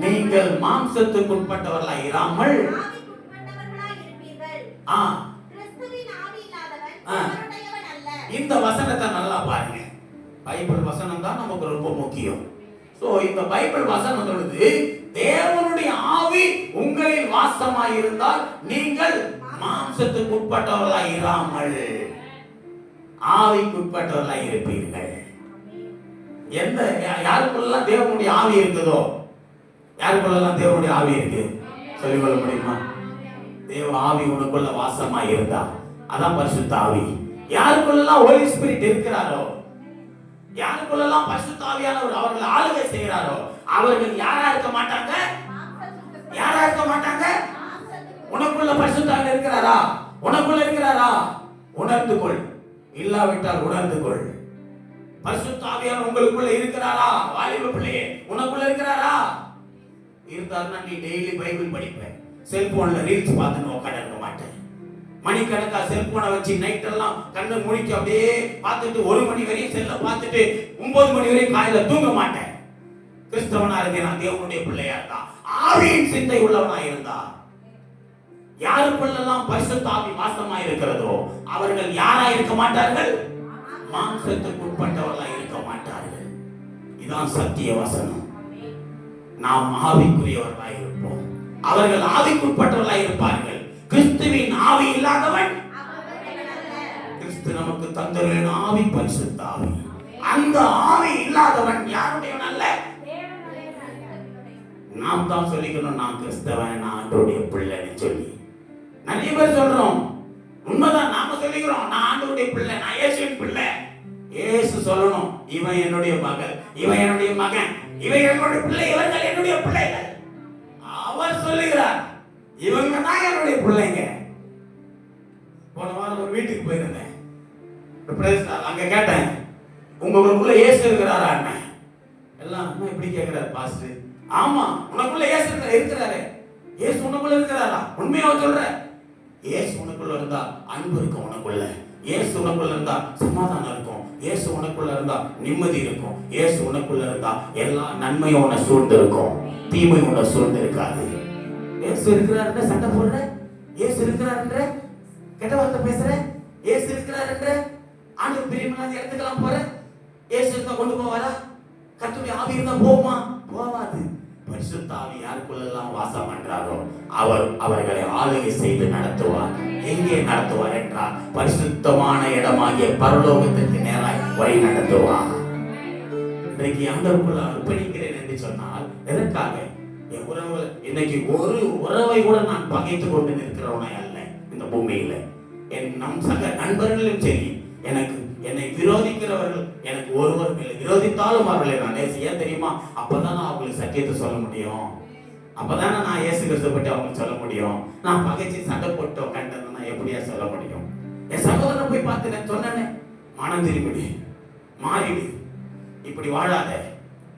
நீங்கள் மாம்சத்துக்கு உட்பட்டவர்களாய் இராமல் இந்த வசனத்தை நல்லா பாருங்க. பைபிள் வசனம் தான் நமக்கு ரொம்ப முக்கியம். சோ இந்த பைபிள் வசனம் சொல்லுது, தேவனுடைய ஆவி உங்களில் வாசமாய் இருந்தால் நீங்கள் மாம்சத்துக்கு உட்பட்டவர்களாய் இராமல் ஆவிக்கு உட்பட்டவர்களாய் இருப்பீர்கள். எந்த யாருக்குள்ளெல்லாம் தேவனுடைய ஆவி இருக்குதோ, யாருக்குள்ளெல்லாம் தேவனுடைய ஆவி இருக்கு சொல்லிக் கொள்ள முடியுமா? தேவ ஆவி உனக்குள்ள வாசமாய் இருந்தா அதான் பரிசுத்த ஆவி. யாருக்குள்ளெல்லாம் ஹோலி ஸ்பிரிட் இருக்கிறாரோ, யாருக்குள்ளெல்லாம் பரிசுத்த ஆவியானவர் அவர்கள் ஆளுகை செய்கிறாரோ, அவர்கள் யாரா இருக்க மாட்டாங்க? யாரா இருக்க மாட்டாங்க? உனக்குள்ள பரிசுத்த ஆவி இருக்கிறாரா? உனக்குள்ள இருக்கிறாரா? உணர்ந்து கொள். இல்லாவிட்டால் உணர்ந்து கொள். பரிசுத்த ஆவியானவர் உங்களுக்குள்ள இருக்கிறாரா? வாலிப பிள்ளையே, உனக்குள்ள இருக்கிறாரா? இருந்தாருன்னா நீ டெய்லி பைபிள் படிப்ப, செல்போன்ல ரீல்ஸ் பார்த்துன்னு உட்காந்து இருக்க மாட்டேன். மணிக்கணக்கா செல்போனை வச்சு நைட் எல்லாம் கண்ணு முடிச்சு அப்படியே பார்த்துட்டு 1 மணி வரையும் செல்ல பார்த்துட்டு 9 மணி வரையும் காலையில தூங்க மாட்டேன். கிறிஸ்தவனா இருக்கேன், நான் தேவனுடைய பிள்ளையா இருந்தா, ஆவியின் சிந்தை உள்ளவனா இருந்தா, யாருக்குள்ளெல்லாம் பரிசுத்த ஆவி வாசமா இருக்கிறதோ அவர்கள் யாரா இருக்க மாட்டார்கள்? மாம்சத்துக்கு உட்பட்டவர்களா இருக்க மாட்டார்கள். இதான் சத்திய வசனம். நாம் ஆவிக்குரியவர்களாய் இருப்போம், அவர்கள் ஆவிக்குட்பட்டவர்களாய் இருப்பார்கள். கிறிஸ்துவின் ஆவி இல்லாதவன், கிறிஸ்து நமக்கு தந்தருளின ஆவி பரிசுத்த ஆவி, அந்த ஆவி இல்லாதவன் யாருடையவன் அல்ல. நாம் தான் சொல்லிக்கணும், நான் கிறிஸ்தவன், நான் ஆண்டவருடைய பிள்ளைன்னு சொல்லி. நிறைய பேர் சொல்றோம், உண்மைதான், நாம சொல்லிக்கிறோம், நான் ஆண்டவருடைய பிள்ளை, நான் இயேசுவின் பிள்ளை. இயேசு சொல்லணும், இவன் என்னுடைய மகள், இவன் என்னுடைய மகன், இவன் என்னுடைய பிள்ளை, இவர்கள் என்னுடைய பிள்ளைகள். அவர் சொல்லுகிறார், இவங்க தான் என்னுடைய பிள்ளைங்க. போன வாரம் ஒரு வீட்டுக்கு போயிருந்தேன், அங்க கேட்டேன், உங்களுக்குள்ள இயேசு இருக்கிறாரா? எல்லாம் இப்படி கேட்கிறாரு பாஸ்டர். ஆமா, உனக்குள்ள இயேசு இருக்கிறாரு. இயேசு உனக்குள்ள இருக்கிறாரா? உண்மையா சொல்ற? இயேசு உனக்குள்ள இருந்தா அன்பு இருக்கும் உனக்குள்ள. இயேசு உனக்குள்ள இருந்தா சமாதானம் இருக்கும். இயேசு உனக்குள்ள இருந்தா நிம்மதி இருக்கும். இயேசு உனக்குள்ள இருந்தா எல்லா நன்மையும் உன்னை சூழ்ந்து இருக்கும், தீமை உன்னை சூழ்ந்து இருக்காது. இயேசு இருக்கிறாருன்ற சண்டை போடுற, இயேசு இருக்கிறாருன்ற கெட்ட வார்த்தை பேசுற, இயேசு இருக்கிறாருன்ற ஆண்டவர் பிரியமில்லாத இடத்துக்கெல்லாம் போற, இயேசு இருந்தா கொண்டு போவாரா? கர்த்தருடைய ஆவி இருந்தா போகுமா? போவாது. பரிசுத்த ஆவி யாருக்குள்ளெல்லாம் வாசம் பண்றாரோ அவர்களை ஆளுகை செய்து நடத்துவார். எங்கே நடத்துவார் என்றால் பரிசுத்தமான இடமாகிய பரலோகத்திற்கு நேராய் வழி நடத்துவார். இன்றைக்கு ஆண்டவருக்குள்ள அர்ப்பணிக்கிறேன் என்று சொன்னால் எதற்காக? என் உறவு இன்னைக்கு ஒரு உறவை கூட நான் பகைத்து கொண்டு நிற்கிறவனே அல்ல இந்த பூமியில. நம் சக நண்பர்களும் சரி, என்னை விரோதிக்கிறவர்கள் எனக்கு ஒருவரும் இல்லை. விரோதித்தாலும் அவர்களை நான் நேசிக்க தெரியுமா? அப்பதான் அவங்களுக்கு சத்தியத்தை சொல்ல முடியும். அப்பதானே நான் இயேசு கிறிஸ்து பற்றி அவங்களுக்கு சொல்ல முடியும். நான் பகைச்சு சண்டை போட்டு உட்காந்துன்னா எப்படியா சொல்ல முடியும்? என் சகோதரனை போய் பார்த்து நான் சொன்னேனே, மனம் திரும்பிடு, மாறிடு, இப்படி வாழாத,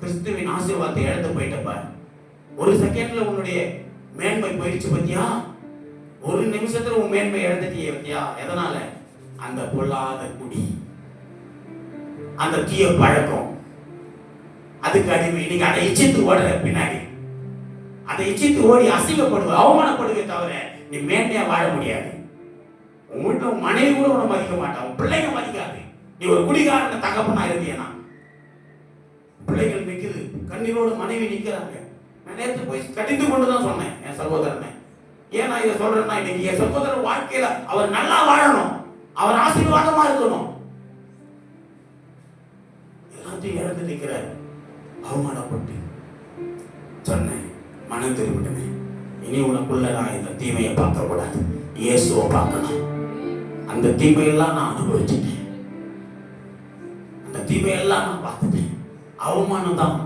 கிறிஸ்துவின் ஆசீர்வாதத்தை இழந்து போயிட்டப்ப. ஒரு செகண்ட்ல உன்னுடைய மேன்மை போயிடுச்சு பத்தியா? ஒரு நிமிஷத்துல உன் மேன்மை இழந்துட்டியே பத்தியா? எதனால? அந்த பொல்லாத குடி, அந்த தீய பழக்கம், அதுக்கு அடிமை. இன்னைக்கு அதை இச்சித்து ஓடுற பின்னாடி, அதை இச்சித்து ஓடி அசிங்கப்படுவ, அவமானப்படுவே தவிர நீ மேன்மையா வாழ முடியாது. உன் வீட்டுல உன் மனைவி கூட உன்னை மதிக்க மாட்டான், உன் பிள்ளைங்க மதிக்காது. நீ ஒரு குடிகாரன தகப்பனா இருந்தீனா, பிள்ளைகள் நிக்குது, கண்ணீரோடு மனைவி நிக்கிறாங்க. நான் நேற்று போய் கடிந்து கொண்டுதான் சொன்னேன் என் சகோதரனை. ஏன் நான் இதை சொல்றேன்னா, இன்னைக்கு என் சகோதரன் வாழ்க்கையில அவர் நல்லா வாழணும், அவர் ஆசீர்வாதமா இருக்கணும். எல்லாத்தையும் இழந்து நிற்கிறார். அவமானப்பட்டு சொன்னேன், மனம் திரும்பிட்டேன். இனி உனக்குள்ள நான் இந்த தீமையை பார்க்க கூடாது, இயேசுவை பார்க்கணும். அந்த தீமையெல்லாம் நான் அனுபவிச்சுட்டேன், அந்த தீமையெல்லாம் நான் பார்த்துட்டேன். அவமானம் தான்,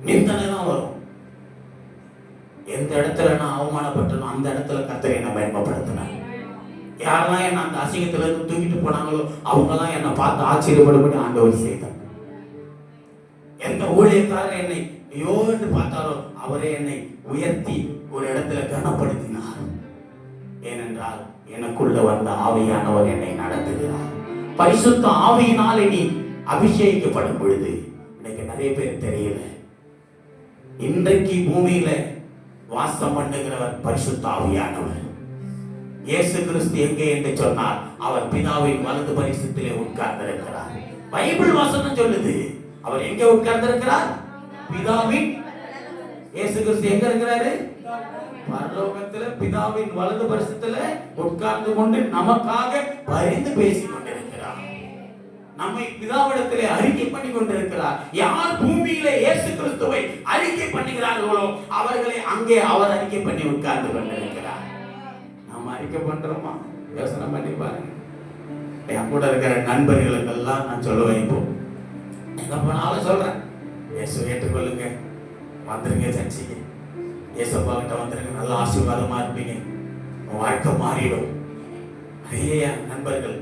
நிந்தனை தான் வரும். எந்த இடத்துல நான் அவமானப்பட்டனோ அந்த இடத்துல கர்த்தர் என்னை மேன்மைப்படுத்தினார். யாரெல்லாம் என்ன அந்த அசிங்கத்துல இருந்து தூக்கிட்டு போனாங்களோ அவங்கெல்லாம் என்னை பார்த்து ஆச்சரியப்படும்படி ஆண்டவர் செய்தார். எந்த ஊழியக்காரர் என்னை ஐயோ என்று பார்த்தாரோ அவரே என்னை உயர்த்தி ஒரு இடத்துல கனப்படுத்தினார். ஏனென்றால் எனக்குள்ள வந்த ஆவியானவர் என்னை நடத்துகிறார். பரிசுத்த ஆவியினால் நீ அபிஷேகிக்கப்படும் பொழுது இன்னைக்கு நிறைய பேர் தெரியல. இன்றைக்கு பூமியில வாசம் பண்ணுகிறவர் பரிசுத்த ஆவியானவர். இயேசு கிறிஸ்து எங்கே என்று சொன்னால் அவர் பிதாவின் வலது பரிசுத்திலே உட்கார்ந்திருக்கிறார். பைபிள் வசனம் சொல்லுது அவர் எங்கே உட்கார்ந்திருக்கிறார்? பிதாவின். இயேசு கிறிஸ்து எங்க இருக்கிறாரு? பரலோகத்திலே பிதாவின் வலது பரிசுத்திலே உட்கார்ந்து கொண்டு நமக்காக பரிந்து பேசிக் கொண்டிருக்கிறார். நம்மை பிதாவிடத்திலே அறிக்கை பண்ணி கொண்டிருக்கிறார். யார் பூமியிலே இயேசு கிறிஸ்துவை அறிக்கை பண்ணுகிறார்களோ அவர்களை அங்கே அவர் அறிக்கை பண்ணி உட்கார்ந்து கொண்டிருக்கிறார். நம்ம அறிக்கை பண்றோமா? யோசனை பண்ணி பாருங்க. என் கூட இருக்கிற நண்பர்களுக்கெல்லாம் நான் சொல்லுவேன், இப்போ எங்க போனாலும் சொல்றேன், இயேசு ஏற்றுக்கொள்ளுங்க, வந்துருங்க சர்ச்சைக்கு, இயேசப்பா கிட்ட வந்துருங்க, நல்ல ஆசீர்வாதமா இருப்பீங்க, உன் வாழ்க்கை மாறிடும். நிறைய நண்பர்கள்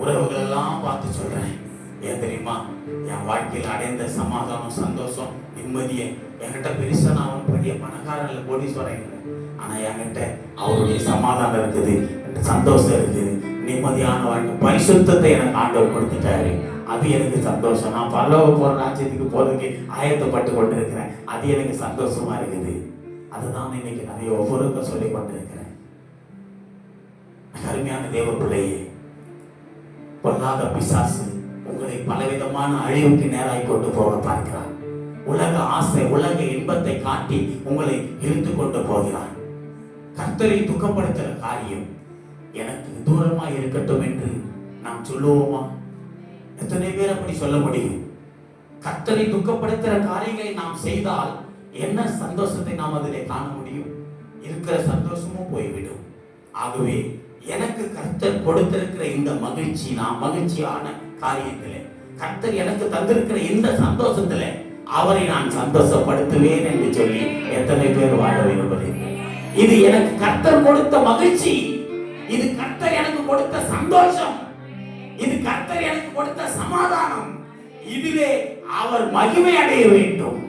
உறவுகள் எல்லாம் பார்த்து சொல்றேன். ஏன் தெரியுமா? என் வாழ்க்கையில் அடைந்த சமாதானம், சந்தோஷம், நிம்மதியை என்கிட்ட பெருசா நான் பெரிய பணக்காரர்கள் கோடீஸ்வரன் இல்லை, ஆனா என்கிட்ட அவருடைய சமாதானம் இருக்குது, சந்தோஷம் இருக்குது, நிம்மதியான வாழ்க்கை, பரிசுத்தத்தை எனக்கு ஆண்டவர் கொடுத்துட்டாரு. அது எனக்கு சந்தோஷம். நான் பரலோக போற ராஜ்யத்துக்கு போறதுக்கு ஆயத்தப்பட்டு கொண்டிருக்கிறேன். அது எனக்கு சந்தோஷமா இருக்குது. அதுதான் இன்னைக்கு நிறைய ஒவ்வொருக்கும் சொல்லிக் கொண்டிருக்கிறேன். அருமையான தேவ பிள்ளையே, பொல்லாத பிசாசு உங்களை பலவிதமான அழிவுக்கு நேராய் கொண்டு போக பார்க்கிறார். உலக ஆசை, உலக இன்பத்தை காட்டி உங்களை இழுத்து கொண்டு போகிறார். கர்த்தரை துக்கப்படுத்துகிற காரியம் எனக்கு தூரமா இருக்கட்டும் என்று நாம் சொல்லுவோமா? எத்தனை பேர் அப்படி சொல்ல முடியும்? கர்த்தரை துக்கப்படுத்துகிற காரியங்களை நாம் செய்தால் என்ன சந்தோஷத்தை நாம் அதிலே காண முடியும்? இருக்கிற சந்தோஷமும் போய்விடும். ஆகவே எனக்கு கர்த்தர் கொடுத்திருக்கிற இந்த மகிழ்ச்சி, நான் மகிழ்ச்சியான காரியத்திலே, கர்த்தர் எனக்கு தந்திருக்கிற இந்த சந்தோஷத்திலே அவரை நான் சந்தோஷப்படுத்துவேன் என்று சொல்லி எத்தனை பேர் வாழ விரும்புகிறேன்? இது எனக்கு கர்த்தர் கொடுத்த மகிழ்ச்சி, இது கர்த்தர் எனக்கு கொடுத்த சந்தோஷம், இது கர்த்தர் எனக்கு கொடுத்த சமாதானம். இதிலே அவர் மகிமை அடைய வேண்டும்.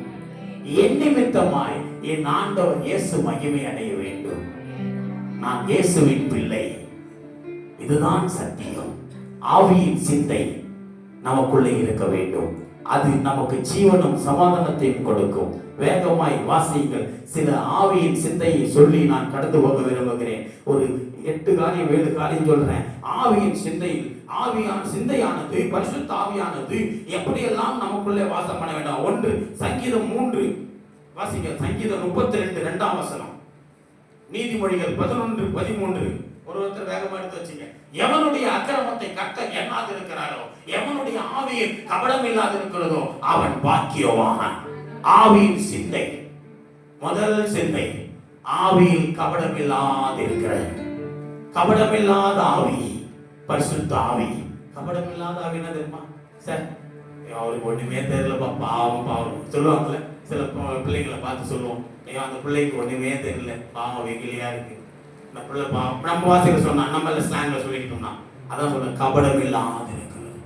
என் நிமித்தமாய் என் ஆண்டவர் இயேசு மகிமை அடைய வேண்டும். நான் இயேசுவின் பிள்ளை. இதுதான் சத்தியம். ஆவியின் சிந்தை நமக்குள்ளே இருக்க வேண்டும். அது நமக்கு ஜீவனும் சமாதானத்தையும் கொடுக்கும். வேகமாய் வாசியுங்கள். சில ஆவியின் சிந்தையை சொல்லி நான் கடந்து போக விரும்புகிறேன். ஒரு 8 காரியம் 7 காரியம் சொல்றேன். ஆவியின் சிந்தையில் ஆவியான சிந்தையானது, பரிசுத்த ஆவியானது எப்படியெல்லாம் நமக்குள்ளே வாசம் பண்ண வேண்டாம். 1 சங்கீதம் 3 வாசிங்க. சங்கீதம் 32 2ஆம் வசனம், நீதிமொழிகள் 11:13. ஒருத்தர் வேகமா எடுத்து வச்சுங்க. எவனுடைய அக்கிரமத்தை கர்த்தர் எண்ணாது இருக்கிறாரோ, எவனுடைய ஆவியில் கபடம் இல்லாது இருக்கிறதோ அவன் பாக்கியவான். ஆவியின் சிந்தை, முதல் சிந்தை ஆவியில் கபடம் இல்லாது இருக்கிறது. கபடமில்லாத ஆவி பரிசுத்த ஆவி. கபடமில்லாத ஆவி என்ன தெரியுமா? சார் அவருக்கு ஒண்ணுமே தெரியலப்பா, பாவம் பாவம் சொல்லுவாங்கல்ல. சில பிள்ளைங்களை பார்த்து சொல்லுவோம், அந்த பிள்ளைக்கு ஒண்ணுமே தெரியல, பாவம் வெகிலியா இருக்கு, இந்த பிள்ளை பாவம். நம்ம வாசிக்க சொன்னா, நம்மள ஸ்லாங்ல சொல்லிக்கிட்டோம்னா அதான் சொல்ல கபடம் இல்லாது இருக்கிறது.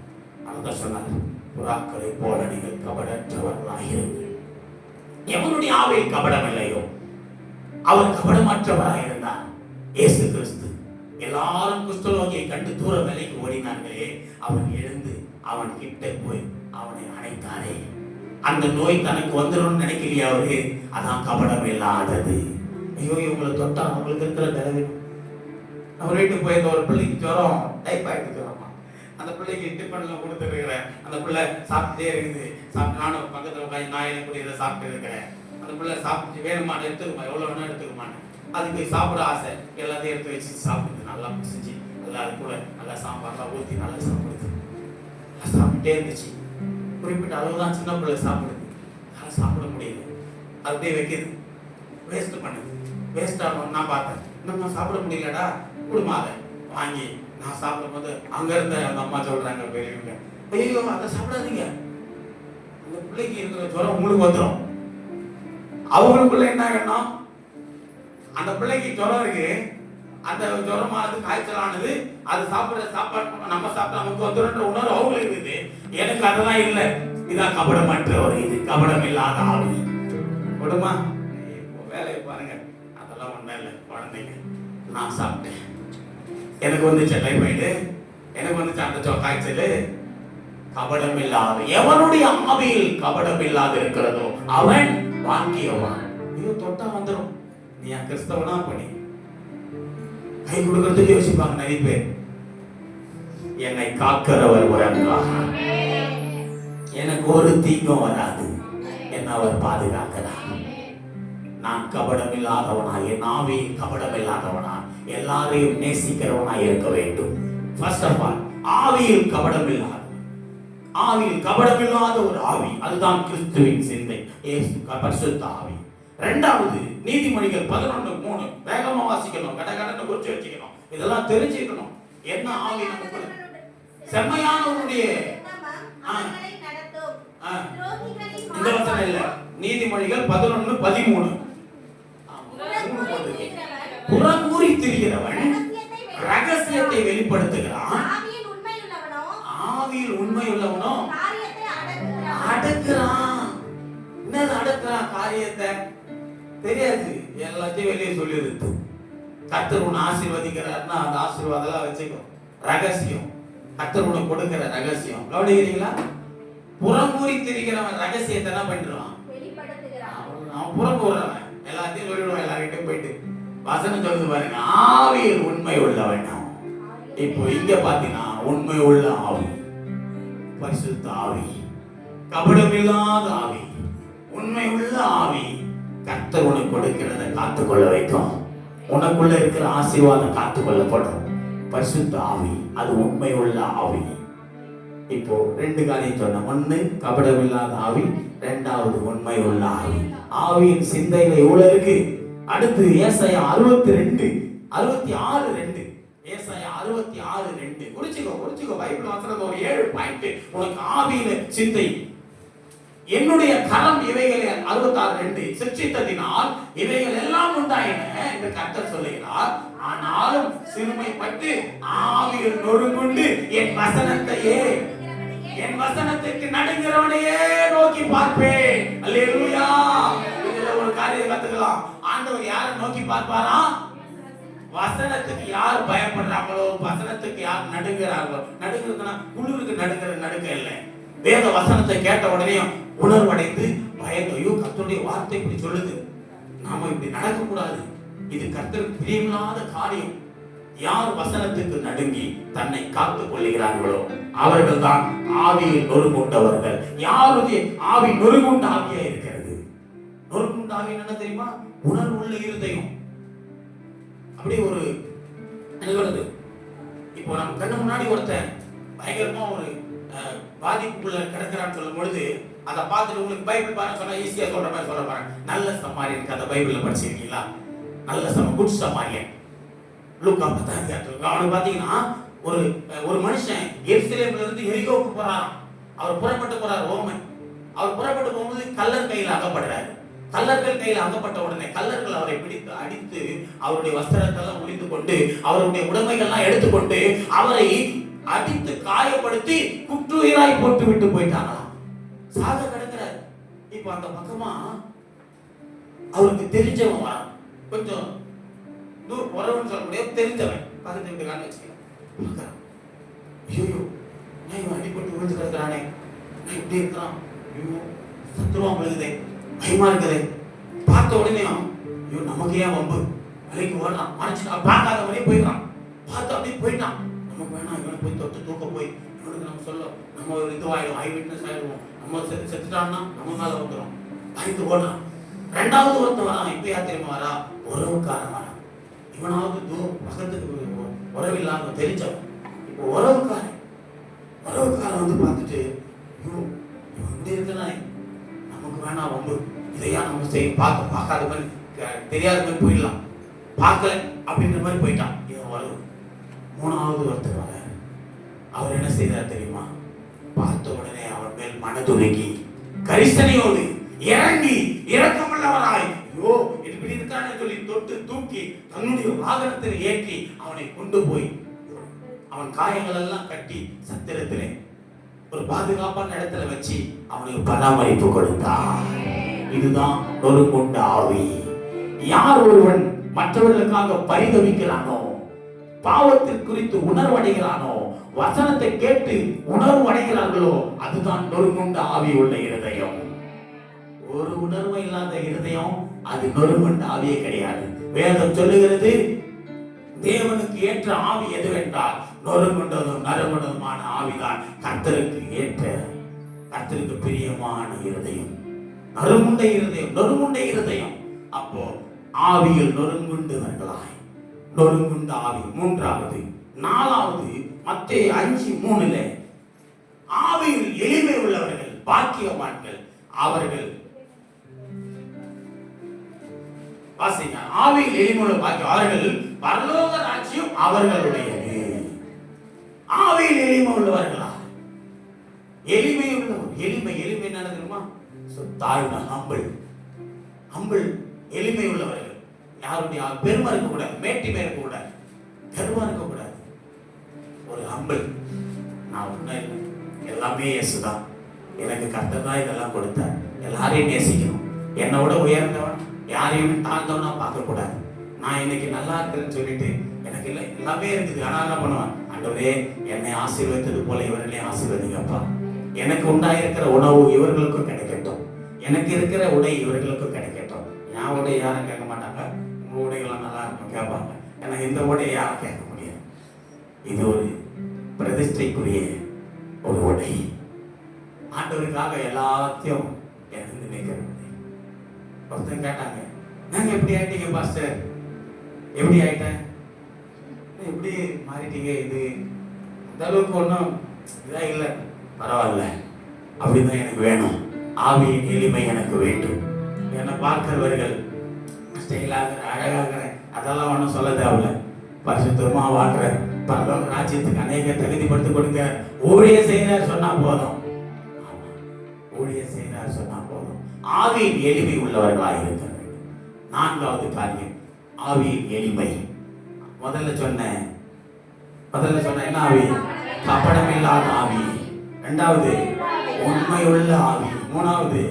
அதான் சொன்னார், புறாக்களை போல நீங்கள் கபடற்றவர்களாயிருங்கள். எவனுடைய ஆவியில் கபடம் இல்லையோ அவர் கபடமற்றவராக இருந்தார். இயேசு கிறிஸ்து எல்லாரும் குஷ்டரோகியை கண்டு தூர விலைக்கு ஓடினார்களே, அவன் எழுந்து அவன் கிட்ட போய் அவனை அணைத்தாரே. அந்த நோய் தனக்கு வந்துடும் நினைக்கலையே அவரு. அதான் கபடம் இல்லாதது. ஐயோ இவங்களை தொட்டா அவங்களுக்கு இருக்கிற நிலவு. அவர் வீட்டுக்கு போயிருந்த ஒரு பிள்ளைக்கு ஜுரம், டைபாய்டு ஜுரமா. அந்த பிள்ளைக்கு டிஃபன்ல கொடுத்துருக்கிறேன். அந்த பிள்ளை சாப்பிட்டே இருக்குது. சாப்பிட்டு நானும் பக்கத்துல உட்காந்து நான் எனக்கு இதை சாப்பிட்டு இருக்கிறேன். அந்த பிள்ளை சாப்பிட்டு வேணுமான எடுத்துக்குமா, எவ்வளவு வேணா எடுத்துக்குமான்னு. அதுக்கு சாப்பிட ஆசை, எல்லாத்தையும் எடுத்து வச்சு சாப்பிடுது. நல்லா பிடிச்சி நல்லா அது கூட நல்லா சாம்பார்லாம் ஊற்றி நல்லா சாப்பிடுது. சாப்பிட்டே இருந்துச்சு. குறிப்பிட்ட அளவு தான் சின்ன பிள்ளை சாப்பிடுது. நல்லா சாப்பிட முடியல, அப்படியே வைக்கிது, வேஸ்ட் பண்ணுது. வேஸ்ட் ஆகணும். நான் பார்த்தேன், இன்னும் சாப்பிட முடியலடா, கொடுமாத வாங்கி நான் சாப்பிடும் போது அங்க இருந்த அந்த அம்மா சொல்றாங்க, பெரியவங்க, ஐயோ அதை சாப்பிடாதீங்க, அந்த பிள்ளைக்கு இருக்கிற ஜுரம் உங்களுக்கு வந்துடும். அவங்களுக்குள்ள என்ன ஆகணும், அந்த பிள்ளைக்கு ஜுரம் இருக்கு, அந்த ஜுரமானது காய்ச்சலானது, அது சாப்பிடுற சாப்பாடு நம்ம சாப்பிட்டா நமக்கு வந்துடுன்ற உணர்வு அவங்களுக்கு இருக்குது. எனக்கு அதெல்லாம் இல்லை. இதான் கபடமற்ற ஒரு இது, கபடம் இல்லாத ஆவி. கொடுமா வேலையை பாருங்க, அதெல்லாம் ஒண்ணும் இல்லை. குழந்தைங்க நான் சாப்பிட்டேன், எனக்கு வந்துச்சு டைபாய்டு, எனக்கு வந்துச்சு அந்த காய்ச்சல். கபடம் இல்லாத எவனுடைய ஆவியில் கபடம் இல்லாது இருக்கிறதோ அவன் பாக்கியவான். ஐயோ தொட்டா வந்துடும். நீ கிறிஸ்தவனா பண்ணி கை கொடுக்கறதுக்கு யோசிப்பாங்க நிறைய பேர். என்னை காக்கிறவர் உறங்காக, எனக்கு ஒரு தீங்கும் வராது, என்ன அவர் பாதுகாக்கிறார். நான் கபடம் இல்லாதவனா, என் ஆவியில் கபடம் இல்லாதவனா, எல்லாரையும் நேசிக்கிறவனா இருக்க வேண்டும். ஃபர்ஸ்ட் ஆஃப் ஆல் ஆவியில் கபடம் இல்லாத, ஆவியில் கபடம் இல்லாத ஒரு ஆவி, அதுதான் கிறிஸ்துவின் சிந்தை, இயேசு பரிசுத்த ஆவி. இரண்டாவது நீதிமொழிகள் 11:3. வேகமா வாசிக்கணும், கடகடன்னு குறிச்சு வச்சுக்கணும், இதெல்லாம் தெரிஞ்சுக்கணும். என்ன ஆவி நமக்கு செம்மையானவருடைய இந்த வசனம் இல்ல, நீதிமொழிகள் 11:13. புறங்கூறி திரிகிறவன் ரகசியத்தை வெளிப்படுத்துகிறான், ஆவியில் உண்மை உள்ளவனோ அடக்குறான். என்னது அடக்குறான்? காரியத்தை தெரியாது, எல்லாத்தையும் வெளியே சொல்லிடுது. கர்த்தர் உன்னை ஆசீர்வதிக்கிறார்னா அந்த ஆசீர்வாதம் வச்சுக்கோ, ரகசியம். கர்த்தர் உனக்கு கொடுக்கிற ரகசியம் கவனிக்கிறீங்களா? புறங்கூறி திரிக்கிறவன் ரகசியத்தை என்ன பண்ணிடுவான்? அவன் புறங்கூறவன் எல்லாத்தையும் சொல்லிடுவான் எல்லார்கிட்டையும் போயிட்டு. வசனம் சொல்லுது பாருங்க, ஆவியில் உண்மை உள்ளவன். இப்போ இங்க பாத்தீங்கன்னா உண்மை உள்ள ஆவி, பரிசுத்த ஆவி, கபடமில்லாத ஆவி, உண்மை உள்ள ஆவி. கர்த்தர் உனக்கு கொடுக்கிறத காத்துக்கொள்ள வைக்கும். உனக்குள்ள இருக்கிற ஆசீர்வாதம் காத்துக்கொள்ளப்படும். பரிசுத்த ஆவி அது உண்மை உள்ள ஆவி. இப்போ 2 காரியம் சொன்ன, 1 கபடமில்லாத ஆவி, 2வது உண்மை உள்ள ஆவி. ஆவியின் சிந்தையில எவ்வளவு இருக்கு? அடுத்து ஏசாயா 66:2. ஏசாயா 66:2 குறிச்சுக்கோ பைபிள் வசனம் ஒரு 7 பாயிண்ட் உனக்கு ஆவியில சிந்தை. என்னுடைய கரம் இவைகளை 66:2 சிருஷ்டித்ததினால் இவைகள் எல்லாம் உண்டாயின என்று கர்த்தர் சொல்லுகிறார். ஆனாலும் சிறுமைப்பட்டு ஆவியில் நொறுங்குண்டு என் வசனத்திற்கு நடுங்கிறவனையே நோக்கி பார்ப்பேன். அல்லேலூயா. இதுல ஒரு காரியம் கத்துக்கலாம். ஆண்டவர் யாரை நோக்கி பார்ப்பாரா? வசனத்துக்கு யார் பயப்படுறாங்களோ, வசனத்துக்கு யார் நடுங்கிறார்களோ, நடுங்கிறதுனா குளிருக்கு நடுங்க இல்லை. வேத வசனத்தை கேட்ட உடனே உணர்வடைந்து பயந்து, ஐயோ கர்த்தருடைய வார்த்தை இப்படி சொல்லுது, நாம இப்படி நடக்கக்கூடாது, இது கர்த்தருக்கு பிரியமில்லாத காரியம். யார் வசனத்துக்கு நடுங்கி தன்னை காத்துக் கொள்கிறார்களோ அவர்கள் தான் ஆவியில் நொறுங்குண்டவர்கள். யாருடைய ஆவி நொறுங்குண்ட ஆவியா இருக்கிறது? நொறுங்குண்ட ஆவி என்ன தெரியுமா? உணர்வுள்ள இருதயம். அப்படியே ஒரு நிகழ்வு. இப்போ நம்ம கண்ணு முன்னாடி ஒருத்தன் பயங்கரமா ஒரு பாதிப்புக்குள்ள கிடக்கிறான்னு சொல்லும் பொழுது அதை பார்த்துட்டு உங்களுக்கு பைபிள் பாருங்க சொன்னா ஈஸியா சொல்ற மாதிரி சொல்ல பாருங்க. நல்ல சமாரியன் கதை பைபிள்ல படிச்சிருக்கீங்களா? நல்ல குட் சமாரியன் லூக்கா 10 அவனுக்கு பாத்தீங்கன்னா ஒரு மனுஷன் எருசலேம்ல இருந்து எரிகோவுக்கு போறாராம். அவர் புறப்பட்டு போறார் ரோமன். அவர் புறப்பட்டு போகும்போது கல்லர் கையில் அகப்படுறாரு. கல்லர்கள் கையில் அகப்பட்ட உடனே கல்லர்கள் அவரை பிடித்து அடித்து அவருடைய வஸ்திரத்தெல்லாம் உரிந்து கொண்டு அவருடைய உடைமைகள்லாம் எடுத்துக்கொண்டு அவரை அடித்து காயப்படுத்தி குற்றுயிராய் போட்டு விட்டு போயிட்டாங்களாம். சாக கிடக்கிறார். இப்ப அந்த பக்கமா அவருக்கு தெரிஞ்சவன் வரான். கொஞ்சம் தூர் உறவுன்னு சொல்ல முடியாது, தெரிஞ்சவன் பக்கத்து வீட்டுக்காரன்னு வச்சுக்கலாம். ஐயோ நான் இவன் அடிப்பட்டு விழுந்து கிடக்கிறானே, நான் இப்படி இருக்கிறான், ஐயோ சத்துருவா விழுகுதே, பயமா இருக்குதே. பார்த்த உடனே ஐயோ நமக்கு ஏன் வம்பு, விலைக்கு ஓடலாம், மறைச்சு பார்க்காத வரையே போயிடறான். பார்த்து அப்படியே போயிட்டான். நமக்கு வேணாம், இவனை போய் தொட்டு தூக்க போய் இவனுக்கு நம்ம சொல்ல நம்ம ஒரு இதுவாயிடும், ஐ விட்னஸ் ஆயிடுவோம், நம்ம செத்துட்டான்னா நம்ம மேல வந்துடும், பயந்து ஓடுறான். ரெண்டாவது ஒருத்தன் வரான். இப்ப யார் தெரியுமா வரா? உறவுக்காரன் வரான். இவனாவது பக்கத்துக்கு உறவில்லாத தெரிஞ்சவன். இப்போ உறவுக்காரன் வந்து பார்த்துட்டு இவன் இப்படி இருக்கிறானே, நமக்கு வேணாம் வம்பு, இதையா நம்ம செய்ய பார்க்காத மாதிரி தெரியாத மாதிரி போயிடலாம், பார்க்கல அப்படின்ற மாதிரி போயிட்டான். இவன் உறவு. மூணாவது ஒருத்தர் வர. அவர் என்ன செய்தார் தெரியுமா? பார்த்த உடனே அவன் மேல் மனதுருகி கரிசனையோடு இறங்கி இரக்கமுள்ளவராய், ஐயோ இப்படி இருக்கானே சொல்லி தொட்டு தூக்கி தன்னுடைய வாகனத்தில் ஏற்றி அவனை கொண்டு போய் அவன் காயங்கள் எல்லாம் கட்டி சத்திரத்திலே ஒரு பாதுகாப்பான இடத்துல வச்சு அவனுக்கு பராமரிப்பு கொடுத்தான். இதுதான் நொறுங்குண்ட ஆவி. யார் ஒருவன் மற்றவர்களுக்காக பரிதவிக்கிறானோ, பாவத்திற்கு குறித்து உணர்வடைகிறானோ, வசனத்தை கேட்டு உணர்வடைகிறார்களோ, அதுதான் நொறுங்குண்ட ஆவி உள்ள இருதயம். ஒரு உணர்வு இல்லாத இருதயம் அது நொறுங்குண்ட ஆவியே கிடையாது. வேதம் சொல்லுகிறது, தேவனுக்கு ஏற்ற ஆவி எதுவென்றால் நொறுங்குண்டதும் நறுங்குண்டதுமான ஆவிதான் கர்த்தருக்கு ஏற்ற, கர்த்தருக்கு பிரியமான இருதயம். நொறுங்குண்ட இருதயம். அப்போ ஆவியில் நொறுங்குண்டவர்களாய், நொறுங்குண்ட ஆவி. மூன்றாவது. நாலாவது மத்தேயு 5:3 ஆவியில் எளிமை உள்ளவர்கள் பாக்கியவான்கள், அவர்கள் வாசிங்க. ஆவியில் எளிமை உள்ள பாக்கியம், அவர்கள் பரலோக ராஜ்யம் அவர்களுடையது. ஆவியில் எளிமை உள்ளவர்களா? எளிமை உள்ளவர். எளிமை என்ன தெரியுமா? தாழ்மை, ஹம்பிள், எளிமை உள்ளவர்கள். யாருடைய பெருமை இருக்க கூடாது, மேட்டிமை இருக்க கூடாது, கருவா இருக்க கூடாது. ஒரு ஹம்பிள். நான் ஒண்ணு எல்லாமே இயேசுதான், எனக்கு கர்த்தர் தான் இதெல்லாம் கொடுத்தார். எல்லாரையும் நேசிக்கணும். என்னோட உயர்ந்தவன் யாரையும் தாழ்ந்தவனா பார்க்க கூடாது. நான் இன்னைக்கு நல்லா இருக்கிறேன்னு சொல்லிட்டு எனக்கு இல்லை எல்லாமே இருக்குது, ஆனா என்ன பண்ணுவேன்? ஆண்டவரே என்னை ஆசீர்வதித்தது போல இவர்களையும் ஆசீர்வதிங்கப்பா. எனக்கு உண்டாயிருக்கிற உணவு இவர்களுக்கும் கிடைக்கட்டும், எனக்கு இருக்கிற உடை இவர்களுக்கும் கிடைக்கட்டும். என் உடை யாரும் கேட்க மாட்டாங்க, உங்க உடைகள்லாம் நல்லா இருக்கும் கேட்பாங்க. எனக்கு இந்த உடையை யாரும் கேட்க முடியாது. இது ஒரு பிரதிஷ்டைக்குரிய ஒரு உடை. ஆண்டவருக்காக எல்லாத்தையும் எனக்கு நினைக்கிறது. ஒருத்தன் கேட்டாங்க, நாங்க எப்படி ஆயிட்டீங்க பாஸ்டர்? எப்படி ஆயிட்டேன்? எப்படி மாறிட்டீங்க? இது அந்த அளவுக்கு ஒன்றும் இதா இல்லை, பரவாயில்ல, அப்படிதான் எனக்கு வேணும். ஆவியின் எளிமை எனக்கு வேண்டும். என்னை பார்க்கிறவர்கள் ஸ்டைலாகிற அழகாகிற அதெல்லாம் ஒன்றும் சொல்ல தேவையில்ல. பரிசுத்தமா வாழ்ற பரலோக ராஜ்யத்துக்கு அநேக தகுதிப்படுத்தி கொடுக்க ஊழியம் செய்கிறார் சொன்னா போதும். ஊழியம் செய்கிறார் சொன்னா போதும். ஆவியின் எளிமை உள்ளவர்களாக இருக்க வேண்டும். நான்காவது காரியம் ஆவியின் எளிமை. முதல்ல சொன்ன என்ன ஆவி? கபடமில்லாத ஆவி. இரண்டாவது உண்மையுள்ள ஆவி. மூணாவது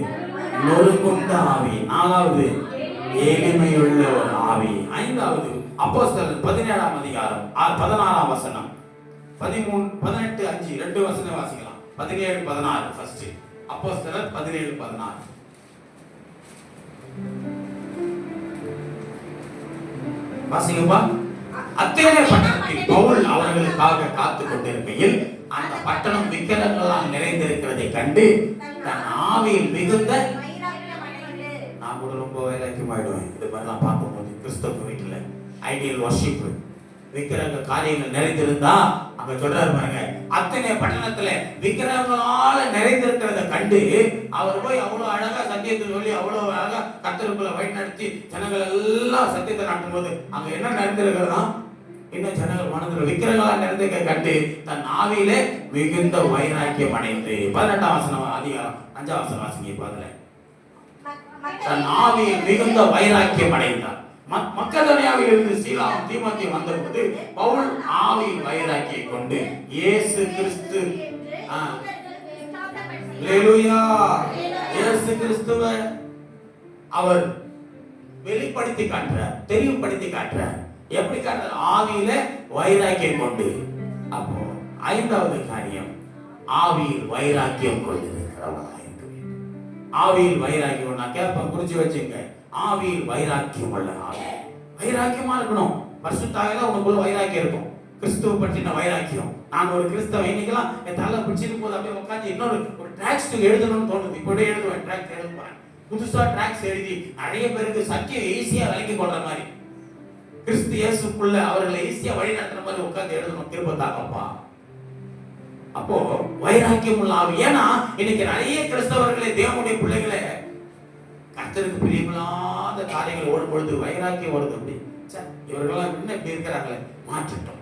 நொறுங்குண்ட ஆவி. நாலாவது எளிமையுள்ள ஒரு ஆவி. ஐந்தாவது அப்போஸ்தலர் 17ஆம் அதிகாரம் 16ஆம் வசனம், 13, 18, 5 2 வசனம் வாசிக்கலாம். 17, 16 ஃபர்ஸ்ட். அப்போஸ்தலர் 17, 16. வாசிங்கப்பா. அத்தேனே பட்டணத்தில் பவுல் அவர்களுக்காக காத்துக் கொண்டிருக்கையில் அந்த பட்டணம் விக்கிரகங்களால் நிறைந்திருக்கிறதை கண்டு தன் ஆவியில் மிகுந்த, நான் கூட ரொம்ப வைராக்கியமாயிடுவேன் இது மாதிரிலாம் பார்க்கும்போது. கிறிஸ்தவ வீட்டில் ஐடியல் வர்ஷிப், விக்கிரக காரியங்கள் நிறைந்திருந்தா அங்க சொல்றாரு பாருங்க, அத்தனை பட்டணத்துல விக்கிரகங்களால நிறைந்திருக்கிறத கண்டு அவர் போய் அவ்வளவு அழகா சத்தியத்தை சொல்லி அவ்வளவு அழகா கர்த்தருக்குள்ள வழி நடத்தி ஜனங்கள் எல்லாம் சத்தியத்தை நாட்டும் போது அங்க என்ன நிறைந்திருக்கிறதா, இன்னும் ஜனங்கள் மனதில் விக்கிரகங்களால் நிறைந்திருக்க கண்டு தன் ஆவியிலே மிகுந்த வைராக்கியம் அடைந்து, 18ஆம் வசனம் அதிகாரம் 5ஆம் வசனம் வாசிங்க. பாருங்க, தன் ஆவியில் மிகுந்த வைராக்கியம் அடைந்தார். மக்கெதோனியாவில் இருந்து சீலாவும் தீமோத்தேயும் வந்தபோது பவுல் ஆவியின் வைராக்கியை கொண்டு இயேசு கிறிஸ்து, அல்லேலூயா, இயேசு கிறிஸ்துவை அவர் வெளிப்படுத்தி காட்டுறார், தெளிவுபடுத்தி காட்டுறார். எப்படி காட்டுறார்? ஆவியில வைராக்கியம் கொண்டு. அப்போ 5வது காரியம், ஆவியில் வைராக்கியம் கொண்டு இருக்கிறவர்களாக இருக்க வேண்டும். ஆவியில் வைராக்கியம், நான் கேட்பேன், குறிச்சு வச்சுங்க. ஆவியில் வைராக்கியம் உள்ள ஆவி, வைராக்கியமா இருக்கணும். பரிசுத்தாவில உனக்குள்ள வைராக்கியம் இருக்கும், கிறிஸ்துவ பற்றின வைராக்கியம். நான் ஒரு கிறிஸ்தவன், இன்னைக்கெல்லாம் என் தலை பிடிச்சிட்டு போது அப்படியே உட்காந்து இன்னொரு டிராக்ஸ் எழுதணும்னு தோணுது. இப்போதே எழுதுவேன், டிராக்ஸ் எழுத போறேன். புதுசா டிராக்ஸ் எழுதி நிறைய பேருக்கு சத்தியம் ஈஸியா விளங்கி கொள்ற மாதிரி, கிறிஸ்து இயேசுக்குள்ள அவர்களை ஈஸியா வழி நடத்துற மாதிரி உட்காந்து எழுதணும். திருப்பத்தாக்கப்பா. அப்போ வைராக்கியம் உள்ள ஆவி. ஏன்னா இன்னைக்கு நிறைய கிறிஸ்தவர்களே, தேவனுடைய பிள்ளைகளே, கர்த்தருக்கு பிரியமில்லாத காரியங்கள் ஓடும் பொழுது வைராக்கியம் வருது. அப்படி இவர்களெல்லாம் என்ன இப்படி இருக்கிறாங்களே, மாற்றிட்டோம்.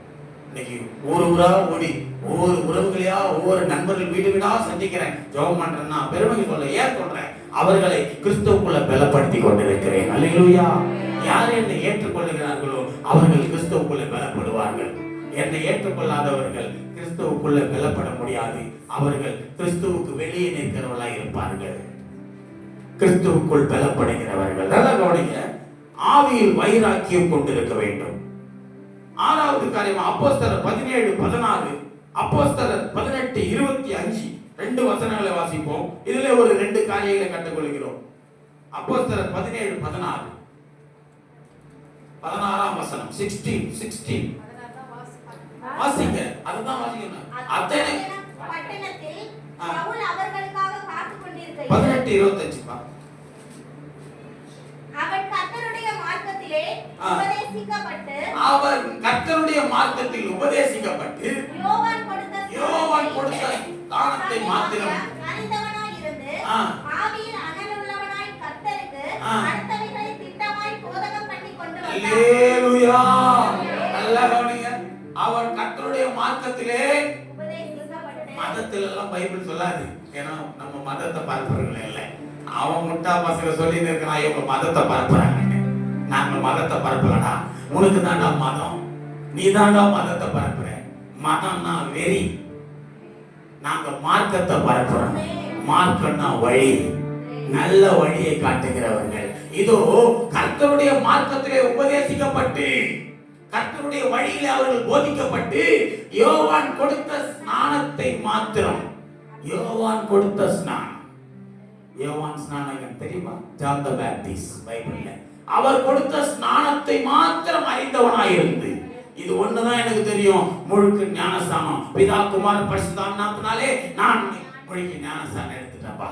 இன்னைக்கு ஊர் ஊரா ஓடி ஒவ்வொரு உறவுகளையா ஒவ்வொரு நண்பர்கள் வீடு வீடா சந்திக்கிறேன், ஜெபம் பண்றேன்னா பெருமைக்கு சொல்ல ஏன் சொல்றேன், அவர்களை கிறிஸ்துவுக்குள்ள பலப்படுத்தி கொண்டிருக்கிறேன். அல்லேலூயா. யார் என்னை ஏற்றுக்கொள்ளுகிறார்களோ அவர்கள் கிறிஸ்துவுக்குள்ள பலப்படுவார்கள். என்னை ஏற்றுக்கொள்ளாதவர்கள் கிறிஸ்துவுக்குள்ள பலப்பட முடியாது. அவர்கள் கிறிஸ்துவுக்கு வெளியே நிற்கிறவர்களாக இருப்பார்கள். கிறிஸ்துவுக்குள் பலப்படுகிறவர்கள். நல்ல கவனிங்க, ஆவியில் வைராக்கியம் கொண்டிருக்க வேண்டும். 6வது காரியம், அப்போஸ்தலர் 17, 16, அப்போஸ்தலர் 18, 25 2 வசனங்களை வாசிப்போம். இதுல ஒரு 2 காரியங்களை கற்றுக்கொள்கிறோம். அப்போஸ்தலர் 17, 16 16ஆம் வசனம், 16 வாசிங்க. அதுதான் வாசிக்கணும். அத்தனை பட்டணத்தில் பவுல் அவர்களுக்காக காத்துக் கொண்டிருக்கையில் 18, 25 பா. அவன் கர்த்தருடைய மார்க்கத்திலே உபதேசிக்கப்பட்டு, அவர் கர்த்தருடைய மார்க்கத்தில் உபதேசிக்கப்பட்டு யோவான் கொடுத்த தானத்தை மாத்திரம் அறிந்தவனாய் இருந்து ஆவியில் அனலுள்ளவனாய் கர்த்தருக்கு அடுத்தவைகளை திட்டமாய் போதகம் பண்ணி கொண்டு வந்தான். அல்லேலூயா. நல்ல கவனிங்க. அவர் கர்த்தருடைய மார்க்கத்திலே உபதேசிக்கப்பட்டு, மதத்துல எல்லாம் பைபிள் சொல்லாது. ஏன்னா நம்ம மதத்தை பரப்புறவங்க இல்லை. அவன் முட்டா பசங்க சொல்லி இருக்கிறான், இவங்க மதத்தை பரப்புறாங்க. நாங்க மதத்தை பரப்பலடா, உனக்கு தாண்டா மதம், நீ தாண்டா மதத்தை பரப்புற. மதம்னா வெறி, நாங்க மார்க்கத்தை பரப்புறோம். மார்க்கம்னா வழி, நல்ல வழியை காட்டுகிறவர்கள். இதோ கர்த்தருடைய மார்க்கத்திலே உபதேசிக்கப்பட்டு, கர்த்தருடைய வழியிலே அவர்கள் போதிக்கப்பட்டு, யோவான் கொடுத்த ஸ்நானத்தை மாத்திரம், யோவான் கொடுத்த ஸ்நானம், யோவான் ஸ்நானம் தெரியுமா? ஜான் தி பேப்டிஸ்ட் பைபிள்ல அவர் கொடுத்த ஸ்நானத்தை மாத்திரம் அறிந்தவனாயிருந்து, இது ஒண்ணுதான் எனக்கு தெரியும், முழுக்க ஞானஸ்தானம், பிதா குமாரன் பரிசுத்தாவினாலே நான் முழுக்க ஞானஸ்தானம் எடுத்துட்டப்பா,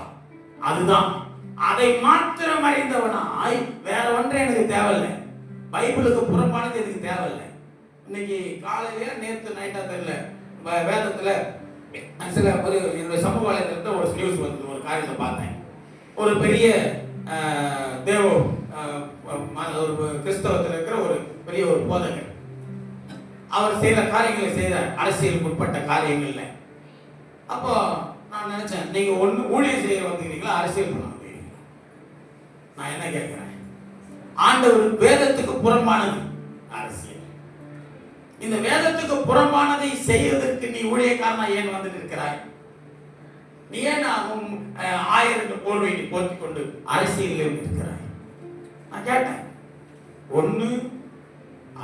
அதுதான். அதை மாத்திரம் அறிந்தவனாய் வேற ஒன்றே எனக்கு தேவையில்லை. பைபிளுக்கு புறம்பானது எனக்கு தேவையில்லை. இன்னைக்கு காலையில நேற்று நைட்டா தெரியல, வேதத்துல சில ஒரு என்னுடைய சமூக வலைதளத்தில் ஒரு நியூஸ் வந்து ஒரு காரியத்தை பார்த்தேன். ஒரு பெரிய தேவ ஒரு கிறிஸ்தவத்தில் இருக்கிற ஒரு பெரிய ஒரு போதகர், அவர் செய்த காரியங்களை செய்தார், அரசியலுக்கு உட்பட்ட காரியங்கள்ல. அப்போ நான் நினைச்சேன், நீங்க ஒண்ணு ஊழியம் செய்ய வந்துக்கிறீங்களா, அரசியல் பண்ண வந்துக்கிறீங்களா? நான் என்ன கேட்கிறேன், ஆண்டவர் வேதத்துக்கு புறம்பானது அரசியல். இந்த வேதத்துக்கு புறம்பானதை செய்வதற்கு நீ ஊழியக்காரனா ஏன் வந்துட்டு இருக்கிறாய்? நீ ஏன் 1000 போர்வையை போர்த்தி கொண்டு அரசியலில் இருக்கிறாய்? நான் கேட்டேன். ஒண்ணு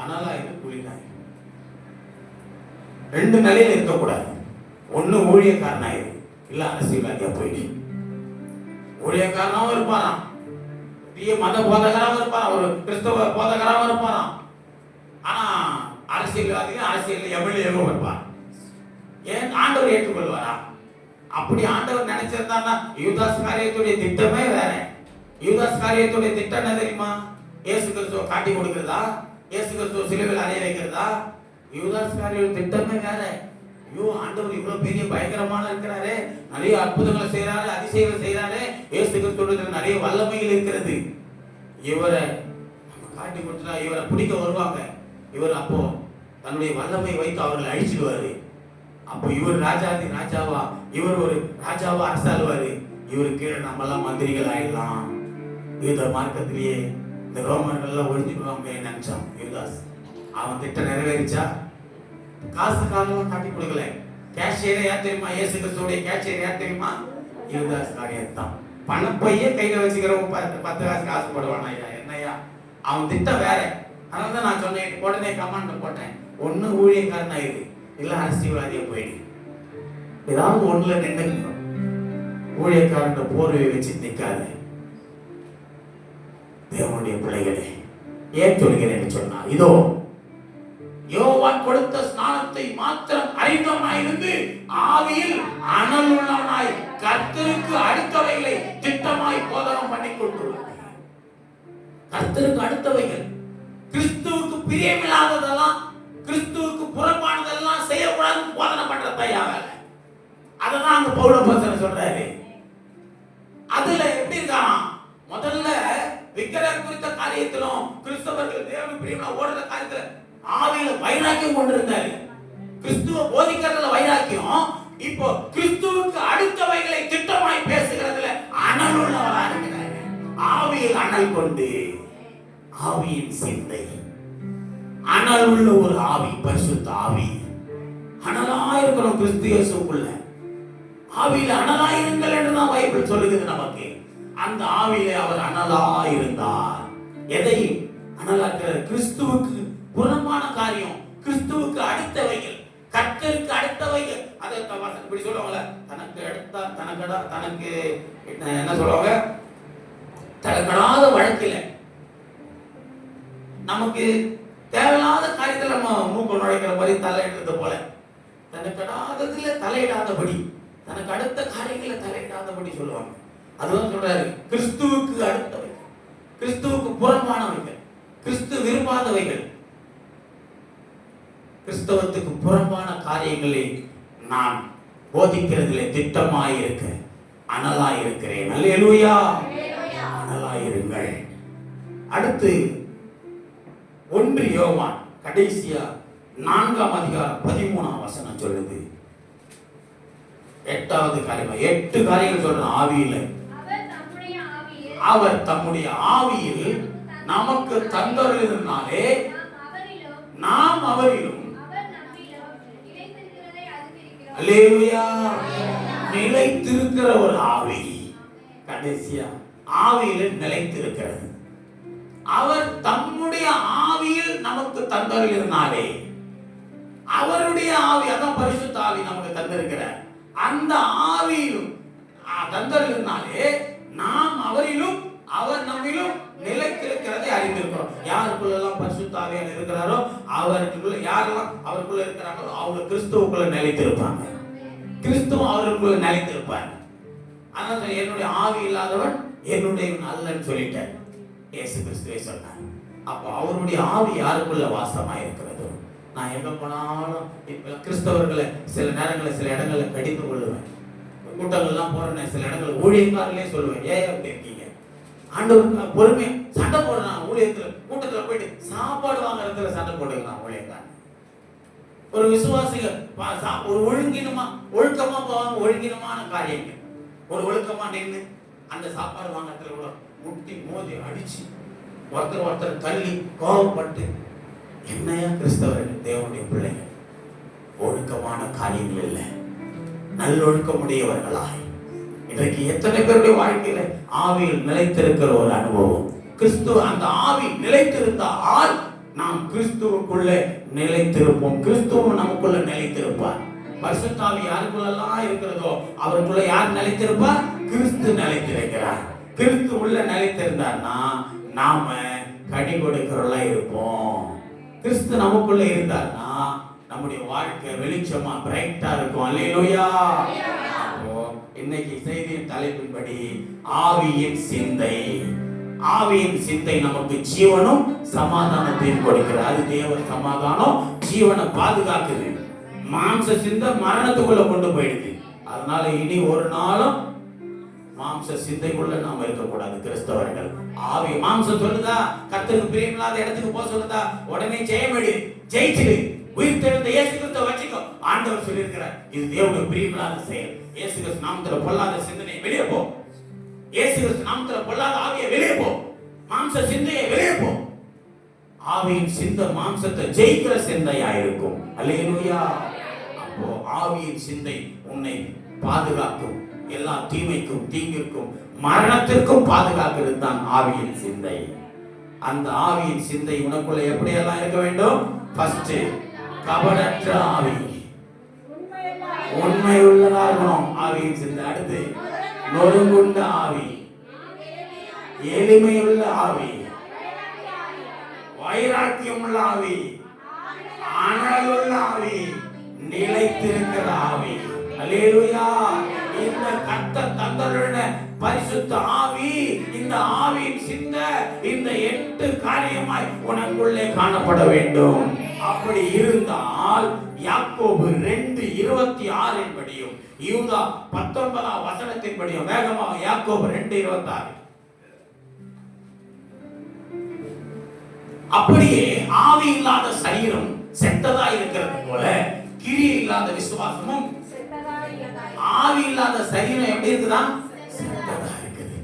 அனலாயிரு குளிராயிரு. ரெண்டு நிலையில இருக்கக்கூடாது. ஒண்ணு ஊழியக்காரனாயிரு, இல்ல அரசியல்வாதியா போயிடு. ஊழியக்காரனாவும் இருப்பாராம், மத போதகராகவும் இருப்பாராம், ஒரு கிறிஸ்தவ போதகராகவும் இருப்பாராம். ஆனா அரசியல்வாதிகள் அரசியல் எம்எல்ஏவும் இருப்பார். ஏன் ஆண்டவர் ஏற்றுக்கொள்வாரா? அப்படி ஆண்டவர் நினைச்சிருந்தாருன்னா யூதாஸ் காரியத்துடைய திட்டமே வேற. யூதாஸ் காரியத்துடைய திட்டம் என்ன தெரியுமா? இயேசு கிறிஸ்துவை காட்டி கொடுக்கிறதா, இயேசு கிறிஸ்துவ சிலுவையில் அறைய வைக்கிறதா? யூதாஸ் காரிய திட்டமே வேற. ஐயோ, ஆண்டவர் இவ்வளவு பெரிய பயங்கரமான இருக்கிறாரே, நிறைய அற்புதங்களை செய்யறாரு, அதிசயங்களை செய்யறாரு, இயேசு கிறிஸ்துவோட நிறைய வல்லமைகள் இருக்கிறது. இவரை காட்டி கொடுத்தா இவரை பிடிக்க வருவாங்க. இவர் அப்போ தன்னுடைய வல்லமை வைத்து அவர்களை அழிச்சிடுவாரு. அப்போ இவர் ராஜாதி ராஜாவா, இவர் ஒரு ராஜாவா அரசாளுவாரு. இவரு கீழே நம்ம எல்லாம் மந்திரிகள் ஆயிடலாம். யூத மார்க்கத்திலேயே இந்த ரோமர்கள் ஒழிஞ்சிடுவாங்க நினைச்சான் யூதாஸ். அவன் திட்டம் நிறைவேறிச்சா? காசு காலம் காட்டி கொடுக்கல. கேஷியரை யார் தெரியுமா? இயேசு கிறிஸ்துவோட கேஷியர் யார் தெரியுமா? யூதாஸ் காரியர் தான். பணப்பையே கையில வச்சுக்கிறவங்க 10 காசு ஆசைப்படுவானா? என்னையா அவன் திட்டம் வேற. அதனால தான் நான் சொன்னேன், உடனே கமாண்ட் போட்டேன், ஒண்ணு ஊழியக்காரன் ஆயிரு, இல்ல அரசியல்வாதியா போயிடு. ஏதாவது ஒண்ணுல நின்று ஊழியக்காரன் போர்வை வச்சு நிக்காது. தேவனுடைய பிள்ளைகளே, ஏன் சொல்கிறேன்னு சொன்னா, இதோ யோவான் கொடுத்த ஸ்நானத்தை மாத்திரம் அறிந்தவனாய் இருந்து ஆவியில் அனல் உள்ளவனாய் கர்த்தருக்கு அடுத்தவைகளை திட்டமாய் போதகம் பண்ணி கொண்டுள்ளார். கர்த்தருக்கு அடுத்தவைகள், கிறிஸ்துவுக்கு பிரியமில்லாததெல்லாம், கிறிஸ்துவுக்கு புறம்பானதெல்லாம் செய்யக்கூடாதுன்னு போதனை பண்ற தயாராக. அதான் அங்க பவுலப்போஸ்தலன் சொல்றாரு. அதுல எப்படி இருக்கான்? முதல்ல விக்கிரகம் குறித்த காரியத்திலும் கிறிஸ்தவர்கள் தேவனுக்கு பிரியமா ஓடுற காரியத்துல ஆவியில வைராக்கியம் கொண்டிருந்தாரு. கிறிஸ்துவ போதிக்கிறதுல வைராக்கியம். இப்போ கிறிஸ்துவுக்கு அடுத்தவைகளை திட்டமாய் பேசுகிறதுல அனல் உள்ளவரா இருக்கிறார். ஆவியில் அனல் கொண்டு, ஆவியின் சிந்தை, அனல் உள்ள ஒரு ஆவி, பரிசுத்த ஆவி. அனலாயிருக்கணும் கிறிஸ்து இயேசுக்குள்ள. ஆவியில அனலாயிருங்கள் என்றுதான் பைபிள் சொல்லுகிறது நமக்கு. அந்த ஆவியிலே அவர் அனலாயிருந்தார். எதை அனலாக்கிறார்? கிறிஸ்துவுக்கு புறம்பான காரியம், கிறிஸ்துவுக்கு அடுத்தவைகள், கர்த்தருக்கு அடுத்தவைகள். அதை இப்படி சொல்லுவாங்கல்ல, தனக்கு அடுத்த தனக்கு என்ன சொல்லுவாங்க, தனக்கடாத வழக்கில நமக்கு தேவையில்லாத காரியத்தில் நம்ம மூக்கு நுழைக்கிற மாதிரி தலையிடுறது போல, தனக்கடாததுல தலையிடாதபடி, தனக்கு அடுத்த காரியங்களை தலையிடாதபடி சொல்லுவாங்க. அதுதான் சொல்றாரு, கிறிஸ்துவுக்கு அடுத்தவைகள், கிறிஸ்துவுக்கு புறம்பானவைகள், கிறிஸ்து விரும்பாதவைகள், கிறிஸ்தவத்துக்கு புறம்பான காரியங்களை நான் போதிக்கிறதிலே திட்டமாயிருக்க அனலாயிருக்கிறேன். அல்லேலூயா, அனலாயிருங்கள். அடுத்து 1 யோவான் கடைசியா 4ஆம் அதிகாரம் 13ஆம் வசனம் சொல்லுது. 8வது காரியம், 8 காரியங்கள் சொல்றான். ஆவியில அவர் தம்முடைய ஆவியில் நமக்கு தந்தருளினாலே நாம் அவரிலும், அல்லேலூயா, நிலைத்திருக்கிற ஒரு ஆவி. கடைசியா ஆவியில நிலைத்திருக்கிறது. அவர் தம்முடைய ஆவியில் நமக்கு தந்தருளினாலே, அவருடைய ஆவி, அதான் பரிசுத்த ஆவி நமக்கு தந்திருக்கிறார். அந்த ஆவியிலும் தந்தருளினாலே நாம் அவரிலும் அவர் நம்மிலும் நிலைத்திருக்கிறதை அறிந்திருக்கிறோம். யாருக்குள்ளெல்லாம் பரிசுத்த ஆவியானவர் இருக்கிறாரோ, அவருக்குள்ள யாரெல்லாம் அவருக்குள்ள இருக்கிறாங்களோ அவங்க கிறிஸ்துவுக்குள்ள நிலைத்திருப்பாங்க. கிறிஸ்துவும் அவருக்குள்ள நிலைத்திருப்பாங்க. அதனால என்னுடைய ஆவி இல்லாதவன் என்னுடைய அல்லன்னு சொல்லிட்டார் இயேசு கிறிஸ்துவே சொன்னார். அப்போ அவருடைய ஆவி யாருக்குள்ள வாசமா இருக்கிறதோ, நான் எங்க போனாலும் கிறிஸ்தவர்களை சில நேரங்களில் சில இடங்கள்ல கடிந்து கொள்ளுவேன். கூட்டங்கள்லாம் போறேன், சில இடங்கள் ஊழியக்காரர்களே சொல்லுவேன், ஏன் அப்படி இருக்கீங்க, ஆண்டவருக்கு பொறுமையா சண்டை போடுறான். ஊழியத்துல கூட்டத்துல போயிட்டு சாப்பாடு வாங்குறதுல சண்டை போட்டுக்கலாம் ஊழியக்காரன். ஒரு விசுவாசிகள் ஒரு ஒழுக்கமா போவாங்க, ஒழுங்கினமான காரியங்கள், ஒரு ஒழுக்கமா நின்று அந்த சாப்பாடு வாங்குறதுல கூட முட்டி மோதி அடிச்சு ஒருத்தர் தள்ளி கோபப்பட்டு, என்னையா கிறிஸ்தவர்கள் தேவனுடைய பிள்ளைகள் ஒழுக்கமான காரியங்கள் இல்லை, நல்லொழுக்கமுடையவர்களாய் இன்றைக்கு எத்தனை பேருடைய வாழ்க்கையில ஆவியில் நிலைத்திருக்கிற ஒரு அனுபவம். கிறிஸ்து அந்த ஆவி நிலைத்திருந்தால் நாம் கிறிஸ்துவுக்குள்ள நிலைத்திருப்போம். கிறிஸ்துவும் நமக்குள்ள நிலைத்திருப்பார். பரிசுத்த ஆவி யாருக்குள்ளெல்லாம் இருக்கிறதோ அவருக்குள்ள யார் நிலைத்திருப்பார்? கிறிஸ்து நிலைத்திருக்கிறார். கிறிஸ்து உள்ள நிலைத்திருந்தார்னா நாம கனி கொடுக்கிறவர்களா இருப்போம். கிறிஸ்து நமக்குள்ள இருந்தார்னா நம்முடைய வாழ்க்கை வெளிச்சமா பிரைட்டா இருக்கும். அல்லேலூயா. அப்போ இன்னைக்கு செய்தியின் தலைப்பின்படி ஆவியின் சிந்தை. ஆவியின் சிந்தை நமக்கு ஜீவனும் சமாதானத்தையும் கொடுக்கிறது. அது தேவ சமாதானம் ஜீவனை பாதுகாக்குது. மாம்ச சிந்தை மரணத்துக்குள்ள கொண்டு போயிடுது. அதனால இனி ஒரு நாளும் மாம்ச சிந்தைக்குள்ள நாம இருக்கக்கூடாது கிறிஸ்தவர்கள். ஆவி மாம்சம் சொல்லுதா கர்த்தருக்கு பிரியமில்லாத இடத்துக்கு போக சொல்லுதா, உடனே ஜெயமெடு, ஜெயிச்சிடு, உயிர் தெழுந்த இயேசு கிறிஸ்துவை வச்சுக்கோ. ஆண்டவர் சொல்லியிருக்கிறார், இது தேவனுடைய பிரியமில்லாத செயல். இயேசு கிறிஸ்து நாமத்துல பொல்லாத சிந்தனை வெளியே போ. இயேசு கிறிஸ்து நாமத்துல பொல்லாத ஆவியை வெளியே போ. மாம்ச சிந்தையை வெளியே போ. ஆவியின் சிந்தை மாம்சத்தை ஜெயிக்கிற சிந்தையா இருக்கும். அல்லேலூயா. அப்போ ஆவியின் சிந்தை உன்னை பாதுகாக்கும். எல்லா தீமைக்கும் தீங்கிற்கும் மரணத்திற்கும் பாதுகாக்கிறது தான் ஆவியின் சிந்தை. அந்த ஆவியின் சிந்தை உனக்குள்ள எப்படி எல்லாம் இருக்க வேண்டும்? ஃபர்ஸ்ட் கபடற்ற ஆவி, உண்மை உள்ளதா இருக்கணும் ஆவியின் சிந்தை. அடுத்து நொறுங்குண்ட ஆவி, எளிமையுள்ள ஆவி, வைராக்கியம் உள்ள ஆவி, அனலுள்ள ஆவி, நிலைத்திருக்கிற ஆவி. அல்லேலூயா. இந்த கர்த்தர் தந்தருடைய பரிசுத்த ஆவி, இந்த ஆவியின் சிந்தை இந்த 8 காரியமாய் உனக்குள்ளே காணப்பட வேண்டும். அப்படி இருந்தால் யாக்கோபு 2:26 படியும், யூதா 19 வசனத்தின் படியும். வேகமாக யாக்கோபு 2:26. அப்படியே ஆவி இல்லாத சரீரம் செத்ததா இருக்கிறது போல கிரியை இல்லாத விசுவாசமும் ஆவி இல்லாத சரீரம் எப்படி இருக்குதா? செத்ததா இருக்குது.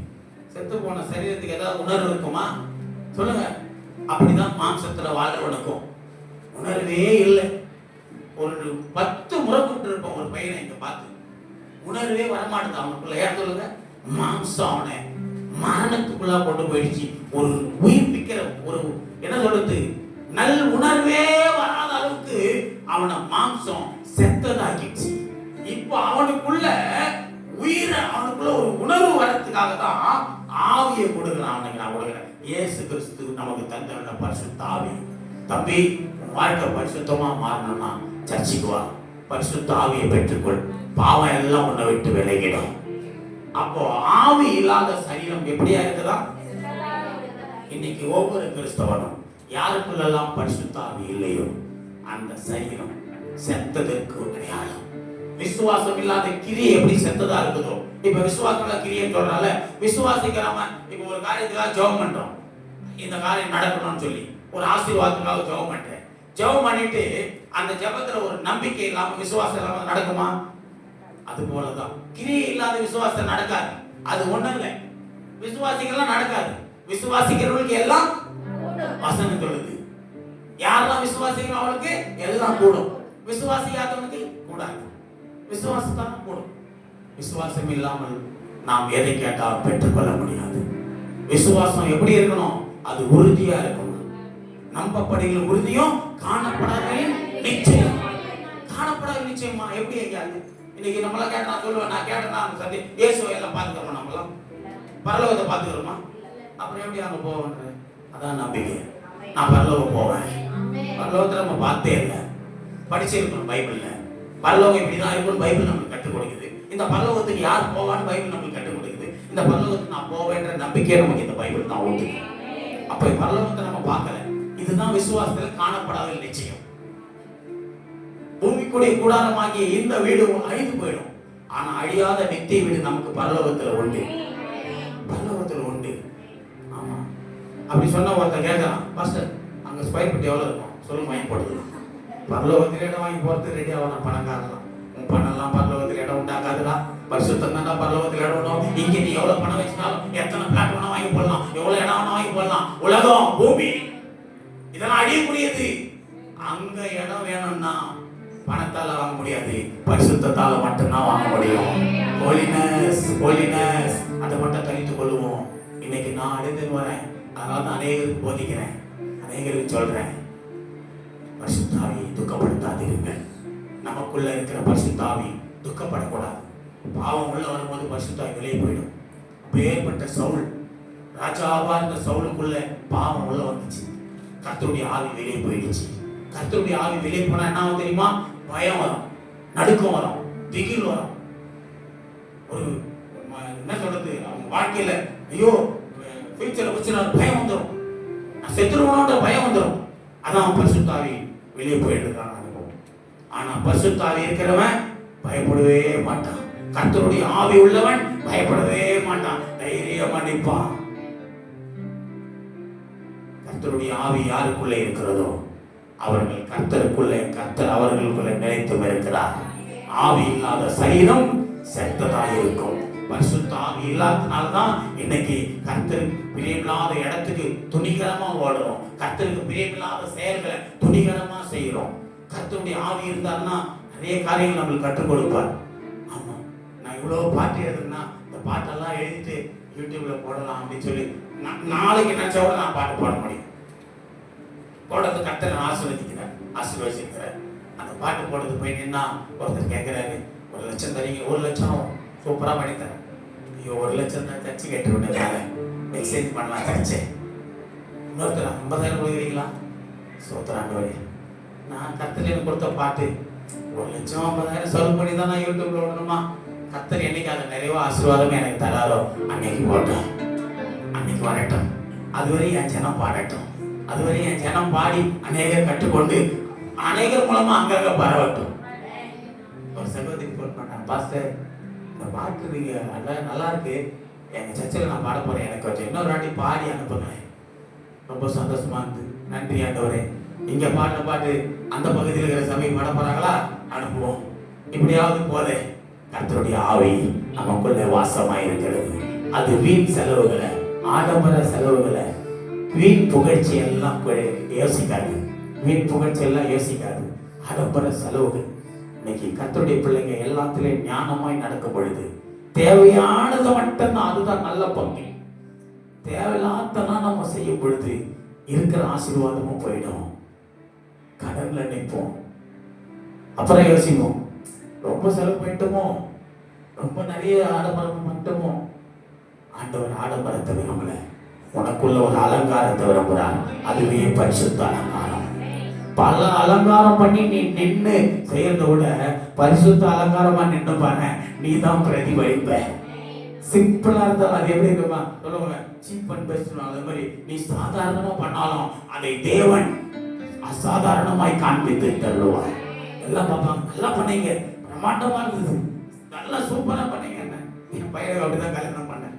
செத்து போன சரீரத்துக்கு ஏதாவது உணர்வு இருக்குமா? சொல்லுங்க. அப்படிதான் மாம்சத்துல வாழ்றவனுக்கும் உணர்வே இல்லை. ஒரு 10 முறை கூப்பிட்டு இருப்போம் ஒரு பையனை இங்க பார்த்து, உணர்வே வரமாட்டேது அவனுக்குள்ள. ஏன் சொல்லுங்க? மாம்சம் அவனை மரணத்துக்குள்ள கொண்டு போயிடுச்சு. ஒரு உயிர்ப்பிக்கிற ஒரு என்ன சொல்றது, நல் உணர்வே வராத அளவுக்கு அவனை மாம்சம் செத்ததாக்கிடுச்சு. இப்ப அவனுக்குள்ள உயிரை, அவனுக்குள்ள ஒரு உணர்வு வரத்துக்காக தான் ஆவியை கொடுக்குறான். அவனுக்கு நான் கொடுக்குறேன். இயேசு கிறிஸ்து நமக்கு தந்த பரிசுத்த ஆவி. தம்பி, வாழ்க்கை பரிசுத்தமா மாறணும்னா சர்ச்சைக்கு வா, பரிசுத்த ஆவியை பெற்றுக்கொள், பாவம் எல்லாம் உன்னை விட்டு விலகிடும். அப்போ ஆவி இல்லாத சரீரம் எப்படியா இருக்குதா? இன்னைக்கு ஒவ்வொரு கிறிஸ்தவனும் யாருக்குள்ளெல்லாம் பரிசுத்த ஆவி இல்லையோ அந்த சரீரம் செத்ததற்கு அடையாளம். விசுவாசம் இல்லாத கிரியை எப்படி செத்ததா இருக்குதோ, இப்ப விசுவாசம் கிரியை சொல்றால, விசுவாசிக்கிறாம இப்ப ஒரு காரியத்துக்காக ஜெபம் பண்றோம், இந்த காரியம் நடக்கணும்னு சொல்லி ஒரு ஆசீர்வாதத்துக்காக ஜெபம் பண்றேன். ஜெபம் பண்ணிட்டு அந்த ஜெபத்துல ஒரு நம்பிக்கை இல்லாம விசுவாசம் இல்லாம நடக்குமா? அது போலதான் கிரியை இல்லாத விசுவாசம் நடக்காது. அது ஒண்ணு இல்லை, விசுவாசிகள்லாம் நடக்காது. விசுவாசிக்கிறவர்களுக்கு எல்லாம் வசனம் சொல்லுது. யாரெல்லாம் விசுவாசிக்கிறோம் அவளுக்கு எல்லாம் கூடும், விசுவாசிக்காதவனுக்கு கூடாது. விசுவாசம் தான் கூடும். விசுவாசம் இல்லாமல் நாம் எதை கேட்டால் பெற்றுக்கொள்ள முடியாது. விசுவாசம் எப்படி இருக்கணும்? அது உறுதியா இருக்கணும். நம்பப்படுகிற உறுதியும் காணப்படாத நிச்சயம். காணப்படாத நிச்சயமா எப்படி ஐயாது? இன்னைக்கு நம்மளாம் கேட்டா சொல்லுவேன், நான் கேட்டேன்னா சரி இயேசுவை எல்லாம் பார்த்துக்கிறோமா? நம்மளாம் பரலோகத்தை பார்த்துக்கிறோமா? அப்புறம் எப்படி அங்கே போவேன்? அதான் நம்பிக்கை. நான் பரலோகம் போவேன். பரலோகத்தை நம்ம பார்த்தே இல்லை, படிச்சிருக்கணும் பைபிள்ல. பரலோகம் இப்படிதான் இருக்கும்னு பைபிள் நமக்கு கற்றுக் கொடுக்குது. இந்த பரலோகத்துக்கு யார் போவான்னு பைபிள் நமக்கு கற்றுக் கொடுக்குது. இந்த பரலோகத்துக்கு நான் போவேன்ற நம்பிக்கையை நமக்கு இந்த பைபிள் தான் ஊட்டுது. அப்ப பரலோகத்தை நம்ம பார்க்கல. இதுதான் விசுவாசத்தில் காணப்படாத நிச்சயம். பூமிக்குடைய கூடாரமாகிய இந்த வீடு அழிந்து போயிடும், ஆனா அழியாத நித்திய வீடு நமக்கு பரலோகத்துல உண்டு. பரலோகத்துல உண்டு. ஆமா. அப்படி சொன்ன ஒருத்தர் கேட்கலாம், பாஸ்டர் அங்க ஸ்கொயர் ஃபீட் எவ்வளவு இருக்கும் சொல்லுங்க, வாங்கி போடுது. பரலோகத்தில் இடம் வாங்கி போறது ரெடி ஆகணும், பணக்காரலாம். உன் பணம் எல்லாம் பரலோகத்தில் இடம் உண்டாக்காதுடா. பரிசுத்தம் தான்டா பரலோகத்தில் இடம் உண்டோம். இங்க நீ எவ்வளவு பணம் வச்சுனாலும் எத்தனை பிளாட் வேணா வாங்கி போடலாம், எவ்வளவு இடம் வேணா வாங்கி போடலாம். உலகம் பூமி இதெல்லாம் அழியக்கூடியது. அங்க இடம் வேணும்னா பணத்தால வாங்க முடியாது, பரிசுத்தத்தால மட்டும்தான் வாங்க முடியும். ஹோலினஸ், ஹோலினஸ் அதை மட்டும் தனித்துக் கொள்ளுவோம். இன்னைக்கு நான் அடைந்து வரேன், அதனால தான் அநேகருக்கு போதிக்கிறேன், அநேகருக்கு சொல்றேன். பரிசுத்த ஆவியை துக்கப்படுத்தாதீர்கள். நமக்குள்ள இருக்கிற பரிசுத்த ஆவி துக்கப்படக்கூடாது. பாவம் உள்ள வரும்போது பரிசுத்த ஆவி வெளியே போயிடும். அப்பேற்பட்ட சவுல், ராஜாவா இருந்த சவுலுக்குள்ள பாவம் உள்ள வந்துச்சு, கர்த்தருடைய ஆவி வெளியே போயிடுச்சு. கர்த்தருடைய ஆவி வெளியே போனா என்ன தெரியுமா? பயம் வரும், நடுக்கம் வரும், திகில் வரும். ஒரு என்ன சொல்றது, அவங்க வாழ்க்கையில ஐயோ ஃபியூச்சரை வச்சு பயம் வந்துடும், நான் செத்துருவோன்ற பயம் வந்துடும். அதான் பரிசுத்த ஆவி வெளியே போயிடுறதுதான் அனுபவம். ஆனா பரிசுத்த ஆவி இருக்கிறவன் பயப்படவே மாட்டான். கர்த்தருடைய ஆவி உள்ளவன் பயப்படவே மாட்டான், தைரியமா நிற்பான். கர்த்தருடைய ஆவி யாருக்குள்ளே இருக்கிறதோ அவர்கள் கர்த்தருக்குள்ளே, கர்த்தர் அவர்களுக்குள்ளே நிலைத்தும் இருக்கிறார். ஆவி இல்லாத சரீரம் செத்ததாக இருக்கும். பரிசுத்த ஆவி இல்லாதனால்தான் இன்னைக்கு கர்த்தருக்கு பிரியமில்லாத இடத்துக்கு துணிகரமா ஓடுறோம், கர்த்தருக்கு பிரியமில்லாத செயல்களை துணிகரமா செய்யறோம். கர்த்தருடைய ஆவி இருந்தாருன்னா நிறைய காரியங்கள் நம்மளுக்கு கற்றுக் கொடுப்பார். ஆமா, நான் இவ்வளவு பாட்டு எழுதுனா இந்த பாட்டெல்லாம் எழுதிட்டு யூடியூப்ல போடலாம் அப்படின்னு சொல்லி நாளைக்கு நினைச்சோட நான் பாட்டு போட முடியும். போடுறது கர்த்தரை ஆசீர்வதிக்கிறேன். அந்த பாட்டு போடுறது போய் நின்னா ஒருத்தர் கேட்கிறாரு, 1 லட்சம் தரீங்க, 1 லட்சம் சூப்பரா பண்ணித்தரேன். ஐயோ 1 லட்சம் தான் சர்ச்சு கேட்டுருவேன், எக்ஸ்சேஞ்ச் பண்ணலாம் சர்ச்சை. இன்னொருத்தர் 50,000 கொடுக்குறீங்களா? சோத்திராண்டவரே, நான் கர்த்தர் கொடுத்த பாட்டு 1 லட்சம் 50,000 செலவு பண்ணி தான் நான் யூடியூப்ல விடணுமா? கர்த்தர் என்னைக்கு அதை நிறைவா ஆசீர்வாதமே எனக்கு தராரோ அன்னைக்கு போட்டோம், அன்னைக்கு வரட்டும். அதுவரை என் ஜனம் பாடட்டும், அதுவரை என் ஜனம் பாடி அநேகர் கற்றுக்கொண்டு அநேகர் மூலமா அங்கங்க பரவட்டும். ஒரு சகோதரி போன் பண்ணான், பாஸ்டர் இந்த பாட்டு நீங்க நல்லா இருக்கு, எங்க சர்ச்சில் நான் பாட போறேன், எனக்கு கொஞ்சம் இன்னொரு வாட்டி பாடி அனுப்புங்க. ரொம்ப சந்தோஷமா இருந்து, நன்றி ஆண்டவரே. இங்க பாடுற பாட்டு அந்த பகுதியில் இருக்கிற சபை பாட போறாங்களா, அனுப்புவோம். இப்படியாவது போதே கர்த்தருடைய ஆவி நமக்குள்ளே வாசமா இருக்கிறது. அது வீண் செலவுகளை, ஆடம்பர செலவுகளை, வீண் புகழ்ச்சி எல்லாம் யோசிக்காது, வீண் புகழ்ச்சி எல்லாம் யோசிக்காது. ஆடம்பர செலவுகள் இன்னைக்கு கர்த்தருடைய பிள்ளைங்க எல்லாத்திலையும் ஞானமாய் நடக்கும் பொழுது தேவையானது மட்டும்தான், அதுதான் நல்ல பங்கு. தேவையில்லாதெல்லாம் நம்ம செய்யும் பொழுது இருக்கிற ஆசீர்வாதமும் போயிடும். கடன்ல நிற்போம், அப்புறம் யோசிப்போம், ரொம்ப செலவு பண்ணிட்டோமோ, ரொம்ப நிறைய ஆடம்பரம் பண்ணிட்டோமோ. ஆண்டவர் ஆடம்பரத்தை விரும்பல, உனக்குள்ள ஒரு அலங்காரத்தை விரும்புறார். அதுவே பரிசுத்த அலங்காரம். பல அலங்காரம் பண்ணி நீ நின்று செய்யறத விட பரிசுத்த அலங்காரமா நின்று பாரு, நீ தான் பிரதிபலிப்ப. சிம்பிளா இருந்தாலும் அது எப்படி இருக்குமா சொல்லுவாங்க, சீப் அண்ட் பெஸ்ட். அது மாதிரி நீ சாதாரணமா பண்ணாலும் அதை தேவன் அசாதாரணமாய் காண்பித்து தருவார். எல்லாம் பார்ப்பாங்க, நல்லா பண்ணீங்க, பிரமாண்டமா இருந்தது, நல்லா சூப்பரா பண்ணீங்க. என் பையனுக்கு அப்படிதான் கல்யாணம் பண்ணேன்,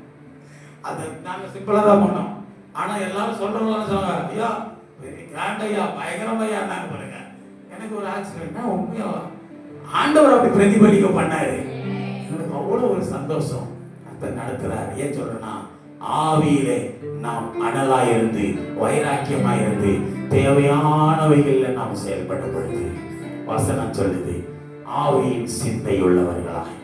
அது நாங்க சிம்பிளா தான் பண்ணோம். ஆனா எல்லாரும் சொல்றவங்க சொல்லுவாங்க, ஐயா கிராண்ட் ஐயா, பயங்கரம் ஐயா பாருங்க. எனக்கு ஒரு ஆச்சரியம்னா உண்மையா ஆண்டவர் அப்படி பிரதிபலிக்க பண்ணாரு. எனக்கு அவ்வளவு ஒரு சந்தோஷம். அதை நடத்துறாரு. ஏன் சொல்றேன்னா, ஆவியிலே நாம் அனலா இருந்து வைராக்கியமா இருந்து தேவையானவைகள்ல நாம் செயல்படும் பொழுது வசனம் சொல்லுது, ஆவியின் சிந்தை உள்ளவர்களாய்.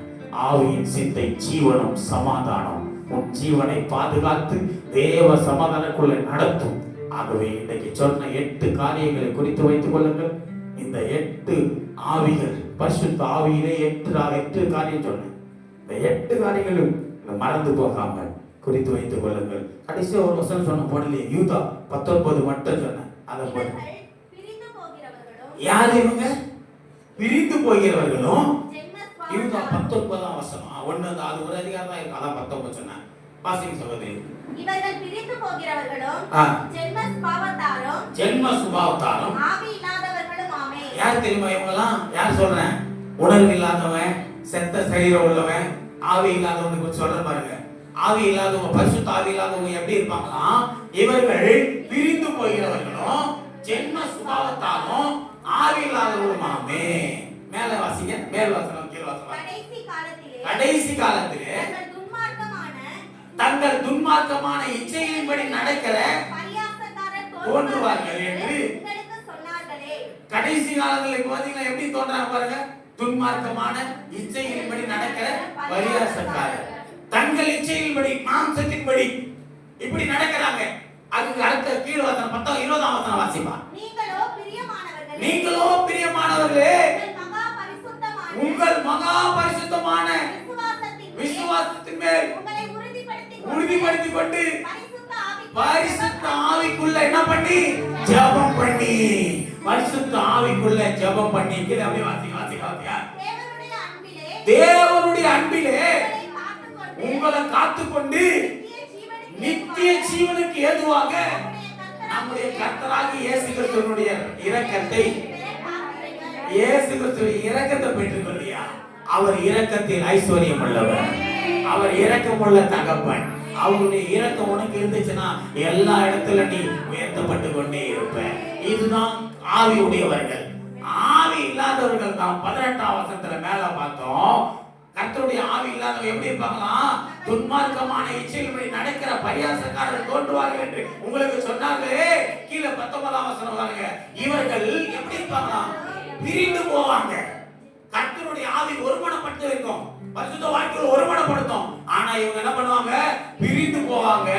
ஆவியின் சிந்தை ஜீவனும் சமாதானம். உன் ஜீவனை பாதுகாத்து தேவ சமாதானக்குள்ள நடத்தும். ஆகவே இன்றைக்கு சொன்ன 8 காரியங்களை குறித்து வைத்துக் கொள்ளுங்கள். இந்த 8 ஆவிகள், பரிசுத்த ஆவியிலே 8 காரியம் சொன்னேன். இந்த 8 காரியங்களும் மறந்து போகாமல் குறித்து வைத்துக் கொள்ளுங்கள். கடைசியா ஒரு வசனம் சொன்ன போடலையே, யூதா 19 மட்டும் சொன்னேன். அதை போடுங்க. யார் இவங்க? பிரிந்து போகிறவர்களும். யூதா 19ஆம் வசனம் 1, அது ஒரு அதிகாரம் தான் இருக்கு, அதான் 19 சொன்னேன். வாசிங்க சகோதரி. இவர்கள் பிரிந்து போகிறவர்களும் ஜென்ம சுபாவத்தாலும் ஆவி இல்லாதவர்களும் ஆமே. யார் தெரியுமா இவங்கலாம்? யார் சொல்றேன்? உணர்வு இல்லாதவன், செத்த சரீரம் உள்ளவன், ஆவி இல்லாதவனுக்கு சொல்ற பாருங்க. ஆவி இல்லாதவங்க, பரிசுத்த ஆவி இல்லாதவங்க எப்படி இருப்பாங்களா? இவர்கள் பிரிந்து போகிறவர்களும் ஜென்ம சுபாவத்தாலும் ஆவி இல்லாதவர்களும் ஆமே. மேல வாசிங்க, மேல் வாசனம் கீழ் வாசனம். கடைசி காலத்திலே தங்கள் துன்மார்க்கமான இச்சைகளின்படி நடக்கிற தோன்றுவார்கள் என்று கடைசி காலங்களில் பாத்தீங்கன்னா எப்படி தோன்றாங்க பாருங்க. துன்மார்க்கமான இச்சைகளின்படி நடக்கிற பரியாசக்காரர், தங்கள் இச்சைகளின்படி மாம்சத்தின்படி இப்படி நடக்கிறாங்க. அதுக்கு அடுத்த கீழ் வசனம் 20ஆம் வசனம் வாசிப்பா. நீங்களோ பிரியமானவர்களே உங்கள் மகா பரிசுத்தமான உங்கள் மகா பரிசுத்தமான விசுவாசத்தின் மேல் உறுதிப்படுத்திக் கொண்டு பரிசுத்த ஆவிக்குள்ள என்ன பண்ணி ஜெபம் பண்ணி பரிசுத்த ஆவிக்குள்ள ஜெபம் பண்ணி கீழே அப்படியே வாசிங்க தேவனுடைய அன்பிலே உங்களை காத்துக்கொண்டு நித்திய ஜீவனுக்கு ஏதுவாக நம்முடைய கர்த்தராகிய இயேசு கிறிஸ்துவினுடைய இரக்கத்தை பெற்றுக்கொள்ளியா. அவர் இரக்கத்தில் ஐஸ்வர்யம் உள்ளவர், அவர் இரக்கமுள்ள தகப்பன். அவருடைய இரக்கம் உனக்கு இருந்துச்சுன்னா எல்லா இடத்துல நீ உயர்த்தப்பட்டு கொண்டே இருப்ப. இதுதான் ஆவி உடையவர்கள். ஆவி இல்லாதவர்கள் தான் 18ஆம் வசனத்துல மேல பார்த்தோம். கர்த்தருடைய ஆவி இல்லாதவங்க எப்படி இருப்பாங்களா? துன்மார்க்கமான இச்சையின்படி நடக்கிற பரியாசக்காரர்கள் தோன்றுவார்கள் என்று உங்களுக்கு சொன்னார்களே. கீழே 19ஆம் வசனம் பாருங்க. இவர்கள் எப்படி இருப்பாங்களா? பிரிந்து போவாங்க. கர்த்தருடைய ஆவி ஒருமனப்பட்டு இருக்கும், பரிசுத்த வாழ்க்கையில் ஒருமனப்படுத்தும். ஆனா இவங்க என்ன பண்ணுவாங்க? பிரிந்து போவாங்க,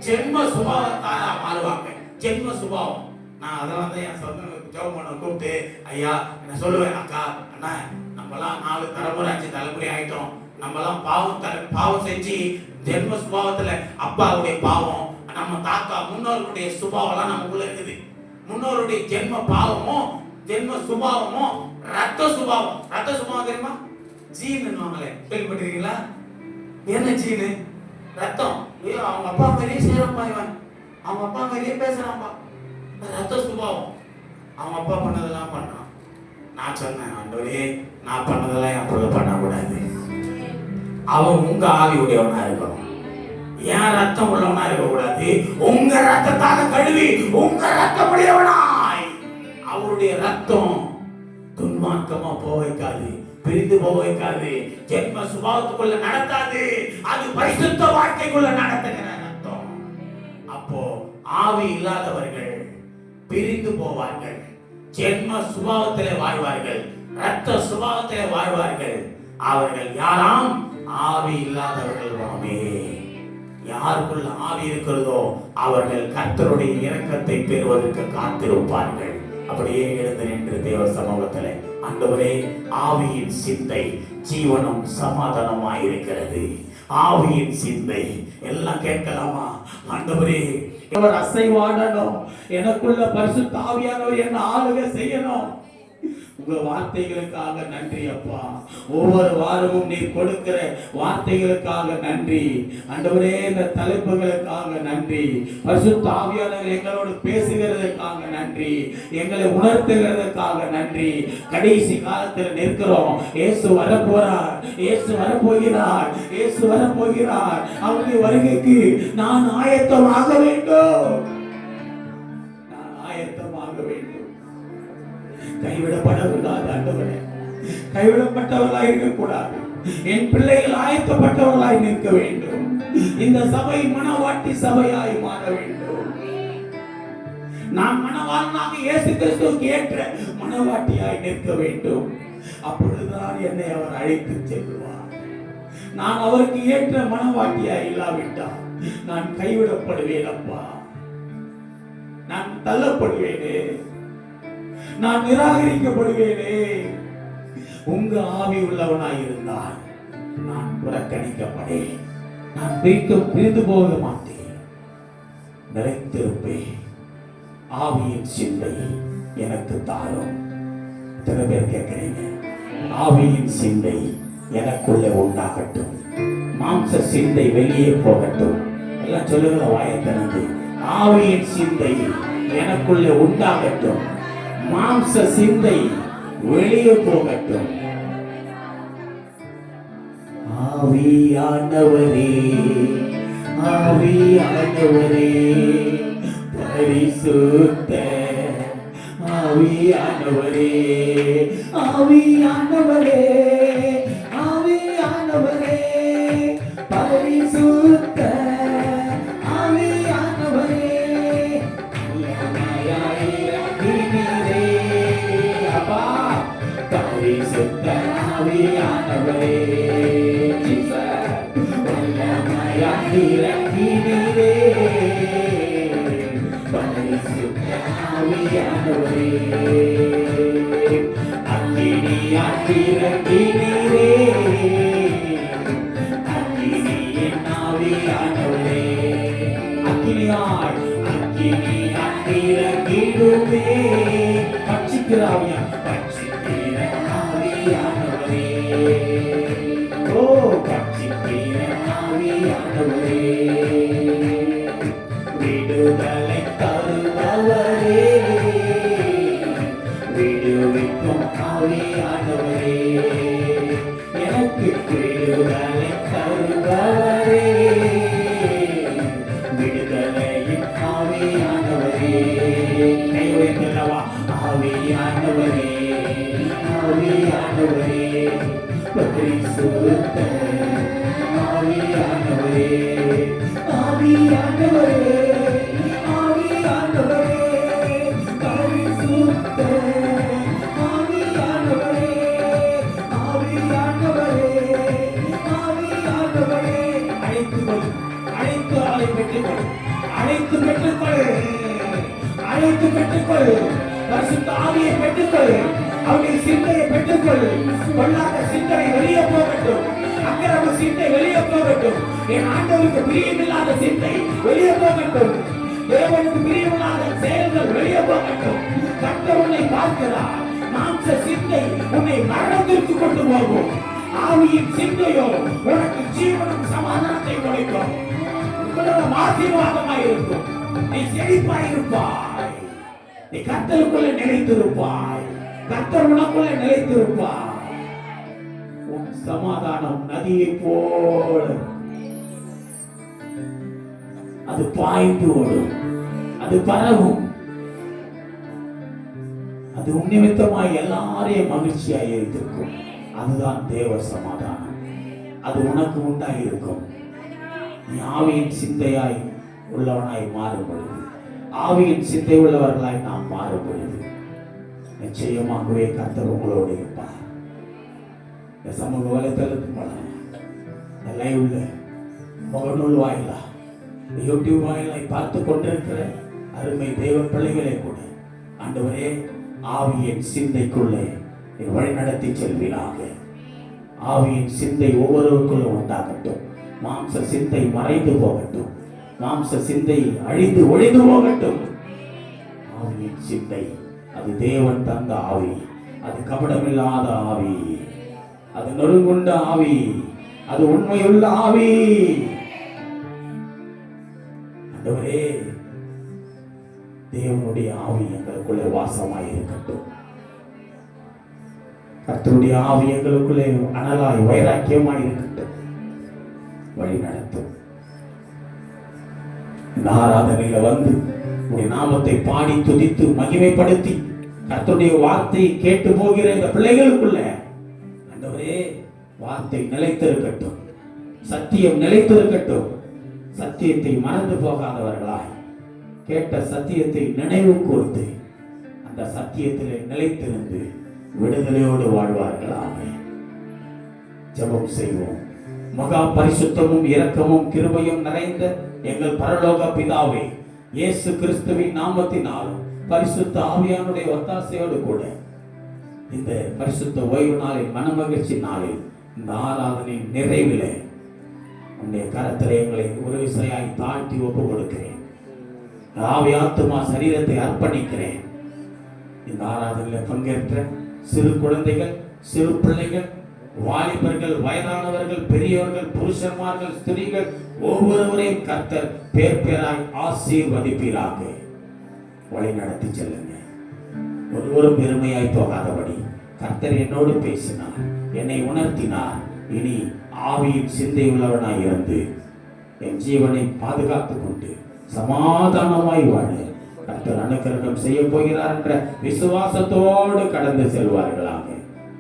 ஜென்ம சுபாவத்தால மாறுவாங்க. ஜென்ம சுபாவம். நான் அதெல்லாம் தான் என் சொந்த ஜெபம் பண்ண கூப்பிட்டு ஐயா என்ன சொல்லுவேன், அக்கா அண்ணா நம்மலாம் 4 தலைமுறை 5 தலைமுறை ஆயிட்டோம். நம்மலாம் பாவம் செஞ்சு ஜென்ம சுபாவத்துல அப்பாவுடைய பாவம், நம்ம தாத்தா முன்னோர்களுடைய சுபாவம்லாம் நமக்குள்ள இருக்குது. முன்னோருடைய ஜென்ம பாவமும் ஜென்ம சுபாவமும் ரத்த சுபாவம். ரத்த சுபாவம் தெரியுமா? ஜீன்னுவாங்களே, கேள்விப்பட்டிருக்கீங்களா? என்ன ஜீனு? ரத்தம். ஐயோ அவங்க அப்பா மாதிரியே செய்யறான்பா, இவன் அவங்க அப்பா மாதிரியே பேசுறான்பா. ரத்த சுபாவம். அவங்க அப்பா பண்ணதெல்லாம் பண்றான். நான் சொன்னேன், ஆண்டவரே நான் பண்ணதெல்லாம் என் பிள்ளை பண்ணக்கூடாது. அவன் உங்க ஆவி உடையவனா இருக்கணும், என் ரத்தம் உள்ளவனா இருக்கக்கூடாது. உங்க ரத்தத்தால கழுவி உங்க ரத்தம் உடையவனாய். அவருடைய ரத்தம் துன்மார்க்கமா போக வைக்காது, பிரிந்து போக வைக்காது, ஜென்ம சுபாவத்துக்குள்ள நடத்தாது. அது பரிசுத்த வாழ்க்கைக்குள்ள நடத்துகிற ரத்தம். அப்போ ஆவி இல்லாதவர்கள் பிரிந்து போவார்கள், ஜென்ம சுபாவத்திலே வாழ்வார்கள், ரத்த சுபாவத்திலே வாழ்வார்கள். அவர்கள் யாராம்? ஆவி இல்லாதவர்கள். யாருக்குள்ள ஆவி இருக்கிறதோ அவர்கள் கர்த்தருடைய இரக்கத்தை பெறுவதற்கு காத்திருப்பார்கள். அப்படியே எழுந்து நின்று தேவ சமூகத்திலே, ஆண்டவரே ஆவியின் சிந்தை ஜீவனும் சமாதானமாய் இருக்கிறது. ஆவியின் சிந்தை எல்லாம் கேட்கலாமா? ஆண்டவரே அவர் அசைவாடணும், எனக்குள்ள பரிசுத்த ஆவியானவர் என்ன ஆளுகை செய்யணும். உங்க வார்த்தைகளுக்காக நன்றி அப்பா. ஒவ்வொரு வாரமும் நீர் கொடுக்கிற வார்த்தைகளுக்காக நன்றி ஆண்டவரே. இந்த தலைப்புகளுக்காக நன்றி. பரிசுத்த ஆவியானவர் எங்களோடு பேசுகிறதுக்காக நன்றி, எங்களை உணர்த்துகிறதுக்காக நன்றி. கடைசி காலத்தில் நிற்கிறோம். இயேசு வரப்போறார், இயேசு வரப்போகிறார், இயேசு வரப்போகிறார். அவருடைய வருகைக்கு நான் ஆயத்தமாக வேண்டும், நான் ஆயத்தமாக வேண்டும். கைவிடப்படக்கூடாது ஆண்டவரே, கைவிடப்பட்டவர்களாய் இருக்கக்கூடாது. என் பிள்ளைகள் ஆயத்தப்பட்டவர்களாய் நிற்க வேண்டும். இந்த சபை மனவாட்டி சபையாய் மாற வேண்டும். நான் மனவாளனாக இயேசு கிறிஸ்துவுக்கு ஏற்ற மனவாட்டியாய் நிற்க வேண்டும். அப்பொழுதுதான் என்னை அவர் அழைத்து செல்வார். நான் அவருக்கு ஏற்ற மனவாட்டியாய் இல்லாவிட்டால் நான் கைவிடப்படுவேன் அப்பா. நான் தள்ளப்படுவேனே, நான் நிராகரிக்கப்படுவேனே. உங்க ஆவி உள்ளவனாய் இருந்தால் நான் புறக்கணிக்கப்படேன், நான் பிரிந்து போக மாட்டேன், நிறைத்திருப்பேன். ஆவியின் சிந்தை எனக்கு தாரும். எத்தனை பேர் கேட்கிறீங்க? ஆவியின் சிந்தை எனக்குள்ளே உண்டாகட்டும், மாம்ச சிந்தை வெளியே போகட்டும். எல்லாம் சொல்லுகிற வாயத்தினது ஆவியின் சிந்தை எனக்குள்ளே உண்டாகட்டும், மாம்ச சிந்தை வெளியே போகட்டும். ஆவியானவரே, ஆவியானவரே, பரிசுத்த ஆவியானவரே, ஆவியானவரே, ஆவியானவரே, பரிசுத்த ஆவியானவரே, அப்பா பரிசுத்த ஆவியானவரே, வல்லமையாய் இறங்கினீரே, பரிசுத்த ஆவியானவரே அக்கினியாய் இறங்கினீரே அக்கினியின் ஆவியானவரே அக்கினியாய் இறங்கிடுமே பட்சிக்கிற ஆவியானவரே ஓ பட்சிக்கிற ஆவியானவரே விடுதலை தருபவரே விடுவிக்கும் ஆவியானவரே எனக்கு விடுதலை தருபவரே விடுதலையின் ஆவியானவரே கை உயர்த்தல்லவா ஆவியானவரே ஆவியானவரே பரிசுத்த ஆவியானவரே ஆவியானவரே ஆவியானவரே பரிசுத்த ஆவியானவரே ஆவியானவரே ஆவியானவரே அழைத்துக்கொள் அழைத்து ஆளை பெற்றுக்கொள் அழைத்து பெற்றுக்கொள் அழைத்து பெற்றுக்கொள் பரிசுத்த ஆவியை பெற்றுக்கொள் அவருடைய சிந்தையை பெற்றுக்கொள் பொல்லாத சிந்தனை வெளியே போகட்டும் அக்கிரம சிந்தை வெளியே போகட்டும் என் ஆண்டவருக்கு பிரியமில்லாத சிந்தை வெளியே போகட்டும் தேவனுக்கு பிரியமில்லாத செயல்கள் வெளியே போகட்டும் கர்த்தர் உன்னை பார்க்கிறார் மாம்ச சிந்தை உன்னை மரணத்திற்கு கொண்டு போகும் ஆவியின் சிந்தையோ உனக்கு ஜீவனும் சமாதானத்தை கொடுக்கும் உங்களோட ஆசீர்வாதமாய் இருக்கும் நீ செழிப்பாயிருப்பாய் நீ கர்த்தருக்குள்ள நிலைத்திருப்பாய் கர்த்தர் உனக்குள்ள நிலைத்திருப்பாய் உன் சமாதானம் நதியை போல அது பாய்ந்து ஓடும் அது பரவும் அது உன் நிமித்தமாய் எல்லாரையும் மகிழ்ச்சியாய் இருக்கும் அதுதான் தேவ சமாதானம் அது உனக்கு உண்டாய் இருக்கும் நீ ஆவியின் சிந்தையாய் உள்ளவனாய் மாறும் பொழுது ஆவியின் சிந்தை உள்ளவர்களாய் நாம் மாறும் பொழுது நிச்சயமாகவே கர்த்தர் உங்களோடு இருப்பார் இந்த சமூக வலைத்தளத்து மூலம் லைவ்ல முகநூல் வாயிலா யூடியூப் வாயிலாய் பார்த்து கொண்டிருக்கிற அருமை தெய்வ பிள்ளைகளே கூட ஆண்டவரே ஆவியின் சிந்தைக்குள்ளே வழி நடத்தி செல்வீராக ஆவியின் சிந்தை ஒவ்வொருவருக்குள்ளும் உண்டாகட்டும் மாம்ச சிந்தை மறைந்து போகட்டும் மாம்ச சிந்தை அழிந்து ஒழிந்து போகட்டும் ஆவியின் சிந்தை அது தேவன் தந்த ஆவி அது கபடமில்லாத ஆவி அது நொறுங்குண்ட ஆவி அது உண்மையுள்ள ஆவி ஆண்டவரே தேவனுடைய ஆவி எங்களுக்குள்ளே வாசமாய் இருக்கட்டும் கர்த்தருடைய ஆவி எங்களுக்குள்ளே அனலாய் வைராக்கியமாய் இருக்கட்டும் வழி நடத்தும் இந்த ஆராதனையில வந்து உடைய நாமத்தை பாடி துதித்து மகிமைப்படுத்தி கர்த்தருடைய வார்த்தையை கேட்டு போகிற இந்த பிள்ளைகளுக்குள்ள ஆண்டவரே வார்த்தை நிலைத்திருக்கட்டும் சத்தியம் நிலைத்திருக்கட்டும் சத்தியத்தை மறந்து போகாதவர்களாய் கேட்ட சத்தியத்தை நினைவு கூர்ந்து அந்த சத்தியத்திலே நிலைத்திருந்து விடுதலையோடு வாழ்வார்களாக ஜெபம் செய்வோம். மகா பரிசுத்தமும் இரக்கமும் கிருபையும் நிறைந்த எங்கள் பரலோக பிதாவே, இயேசு கிறிஸ்துவின் நாமத்தினாலும் பரிசுத்த ஆவியானுடைய ஒத்தாசையோடு கூட இந்த பரிசுத்த ஓய்வு நாளில் மனமகிழ்ச்சி நாளில் இந்த ஆராதனையின் நிறைவிலே உன்னுடைய கரத்திலே எங்களை ஒரு விசையாய் தாழ்த்தி ஒப்பு கொடுக்கிறேன். ஆவி ஆத்துமா சரீரத்தை அர்ப்பணிக்கிறேன். இந்த ஆராதனையில் பங்கேற்ற சிறு குழந்தைகள், சிறு பிள்ளைகள், வாலிபர்கள், வயதானவர்கள், பெரியவர்கள், புருஷன்மார்கள், ஸ்திரீகள் ஒவ்வொருவரையும் கர்த்தர் பேர் பேராய் ஆசீர்வதிப்பீராக. வழி நடத்தி செல்லுங்க. ஒருவரும் பெருமையாய் போகாதபடி கர்த்தர் என்னோடு பேசினார், என்னை உணர்த்தினார். இனி ஆவியின் சிந்தை உள்ளவனாய் இருந்து என் ஜீவனை பாதுகாத்துக் கொண்டு சமாதானமாய் வாழ கர்த்தர் அனுக்கிரகம் செய்ய போகிறார் என்ற விசுவாசத்தோடு கடந்து செல்வார்களாக.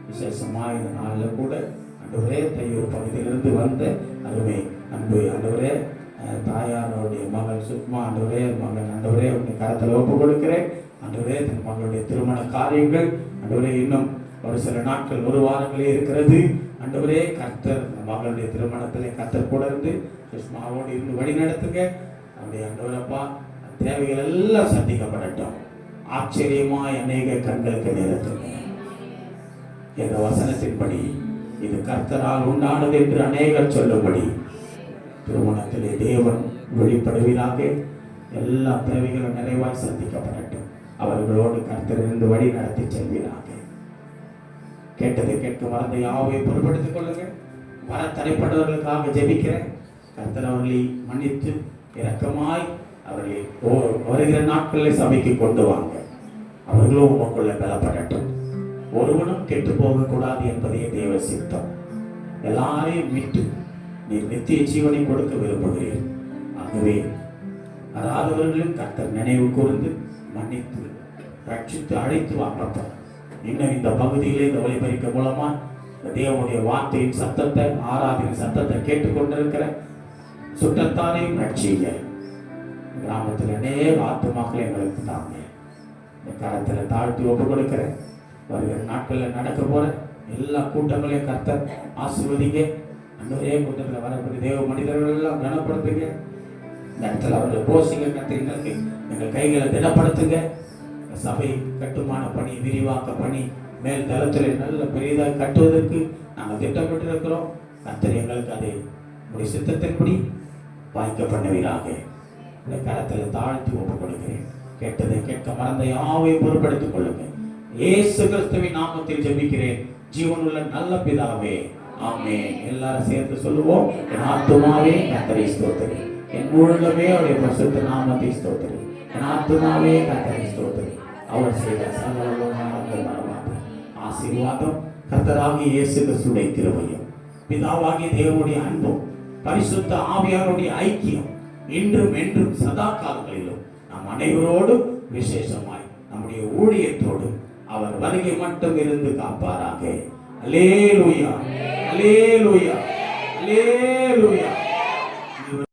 விசேஷமாக இந்த நாளில் கூட ஆண்டவரே தையூர் பகுதியிலிருந்து வந்த அருமை அன்பு ஆண்டவரே தாயாரோடைய மகள் சுக்மா ஆண்டவரே மகன் ஆண்டவரே உடைய கரத்தில் ஒப்பு கொடுக்கிறேன். ஆண்டவரே மகளுடைய திருமண காரியங்கள் ஆண்டவரே இன்னும் ஒரு சில நாட்கள், ஒரு வாரங்களே இருக்கிறது. ஆண்டவரே கர்த்தர் மகளுடைய திருமணத்திலே கர்த்தர் கூட இருந்து சுஷ்மாவோடு இருந்து வழி நடத்துங்க. அவருடைய ஆண்டவரப்பா தேவைகள் எல்லாம் சந்திக்கப்படட்டும். ஆச்சரியமாய் அநேக கண்களுக்கு நேரத்துங்க. இந்த வசனத்தின்படி இது கர்த்தரால் உண்டானது என்று அநேகர் சொல்லும்படி திருமணத்திலே தேவன் வெளிப்படுவீராக. எல்லா தேவைகளும் நிறைவாய் சந்திக்கப்படட்டும். அவர்களோடு கர்த்தர் இருந்து வழி நடத்தி செல்வீராக. கேட்டதை கேட்க மறந்த யாவை பொறுப்படுத்திக் கொள்ளுங்கள். வர தடைப்பட்டவர்களுக்காக ஜெபிக்கிறேன். கர்த்தர் அவர்களை மன்னித்து இரக்கமாய் அவர்களை வருகிற நாட்களில் சபைக்கு கொண்டு வாங்க. அவர்களும் உங்களுக்குள்ள பலப்படட்டும். ஒருவனும் கெட்டு போகக்கூடாது என்பதே தேவ சித்தம். எல்லாரையும் மீட்டு நீர் நித்திய ஜீவனை கொடுக்க விரும்புகிறேன். ஆகவே அறாதவர்களும் கர்த்தர் நினைவு கூர்ந்து மன்னித்து ரட்சித்து அழைத்து வாங்கப்ப. இன்னும் இந்த பகுதியிலே இந்த ஒளிபரிக்க மூலமா தேவனுடைய வார்த்தையின் சத்தத்தை, ஆராதனை சத்தத்தை கேட்டுக்கொண்டிருக்கிற சுற்றத்தாரையும் ரட்சிங்க. கிராமத்தில் அநேக ஆத்துமாக்களை எங்களுக்கு தாங்க. இந்த கரத்தில் தாழ்த்தி ஒப்பு கொடுக்கிறேன். வருகிற நாட்களில் நடக்க போற எல்லா கூட்டங்களையும் கர்த்தர் ஆசீர்வதிங்க. ஒரே கூட்டத்தில் வரக்கூடிய தேவ மனிதர்கள் எல்லாம் கனப்படுத்துங்க. இந்த இடத்துல அவர்களை போசிங்க. கர்த்தர்களுக்கு எங்கள் கைகளை திடப்படுத்துங்க. சபை கட்டுமான பணி, விரிவாக்க பணி மேல் தளத்தில் நல்ல பெரியதாக கட்டுவதற்கு நாங்கள் திட்டமிட்டிருக்கிறோம். கர்த்தர் எங்களுக்கு அதை உடைய சித்தத்தின்படி வாய்க்க பண்ணுவீராக. இந்த கரத்தில் தாழ்த்தி ஒப்பு கொடுக்கிறேன். கேட்டதை கேட்க மறந்த யாவை பொறுப்படுத்திக் கொள்ளுங்க. இயேசு கிறிஸ்துவின் நாமத்தில் ஜெபிக்கிறேன் ஜீவனுள்ள நல்ல பிதாவே, ஆமென். எல்லாரும் சேர்ந்து சொல்லுவோம். என் ஆத்துமாவே கர்த்தரை ஸ்தோத்திரி, என் உள்ளமே அவருடைய பரிசுத்த நாமத்தை ஸ்தோத்திரி, என் ஆத்துமாவே கர்த்தரை ஸ்தோத்திரி. அவர் செய்த சகலமான ஆசீர்வாதம் கர்த்தராகிய இயேசு கிறிஸ்துவின் கிருபையும் பிதாவாகிய தேவனுடைய அன்பும் பரிசுத்த ஆவியாருடைய ஐக்கியம் இன்றும் என்றும் சதா காலங்களிலும் நம் அனைவரோடும் விசேஷமாய் நம்முடைய ஊழியத்தோடும் அவர் வருகை மட்டும் இருந்து காப்பாராக. அல்லேலூயா, அல்லேலூயா, அல்லேலூயா.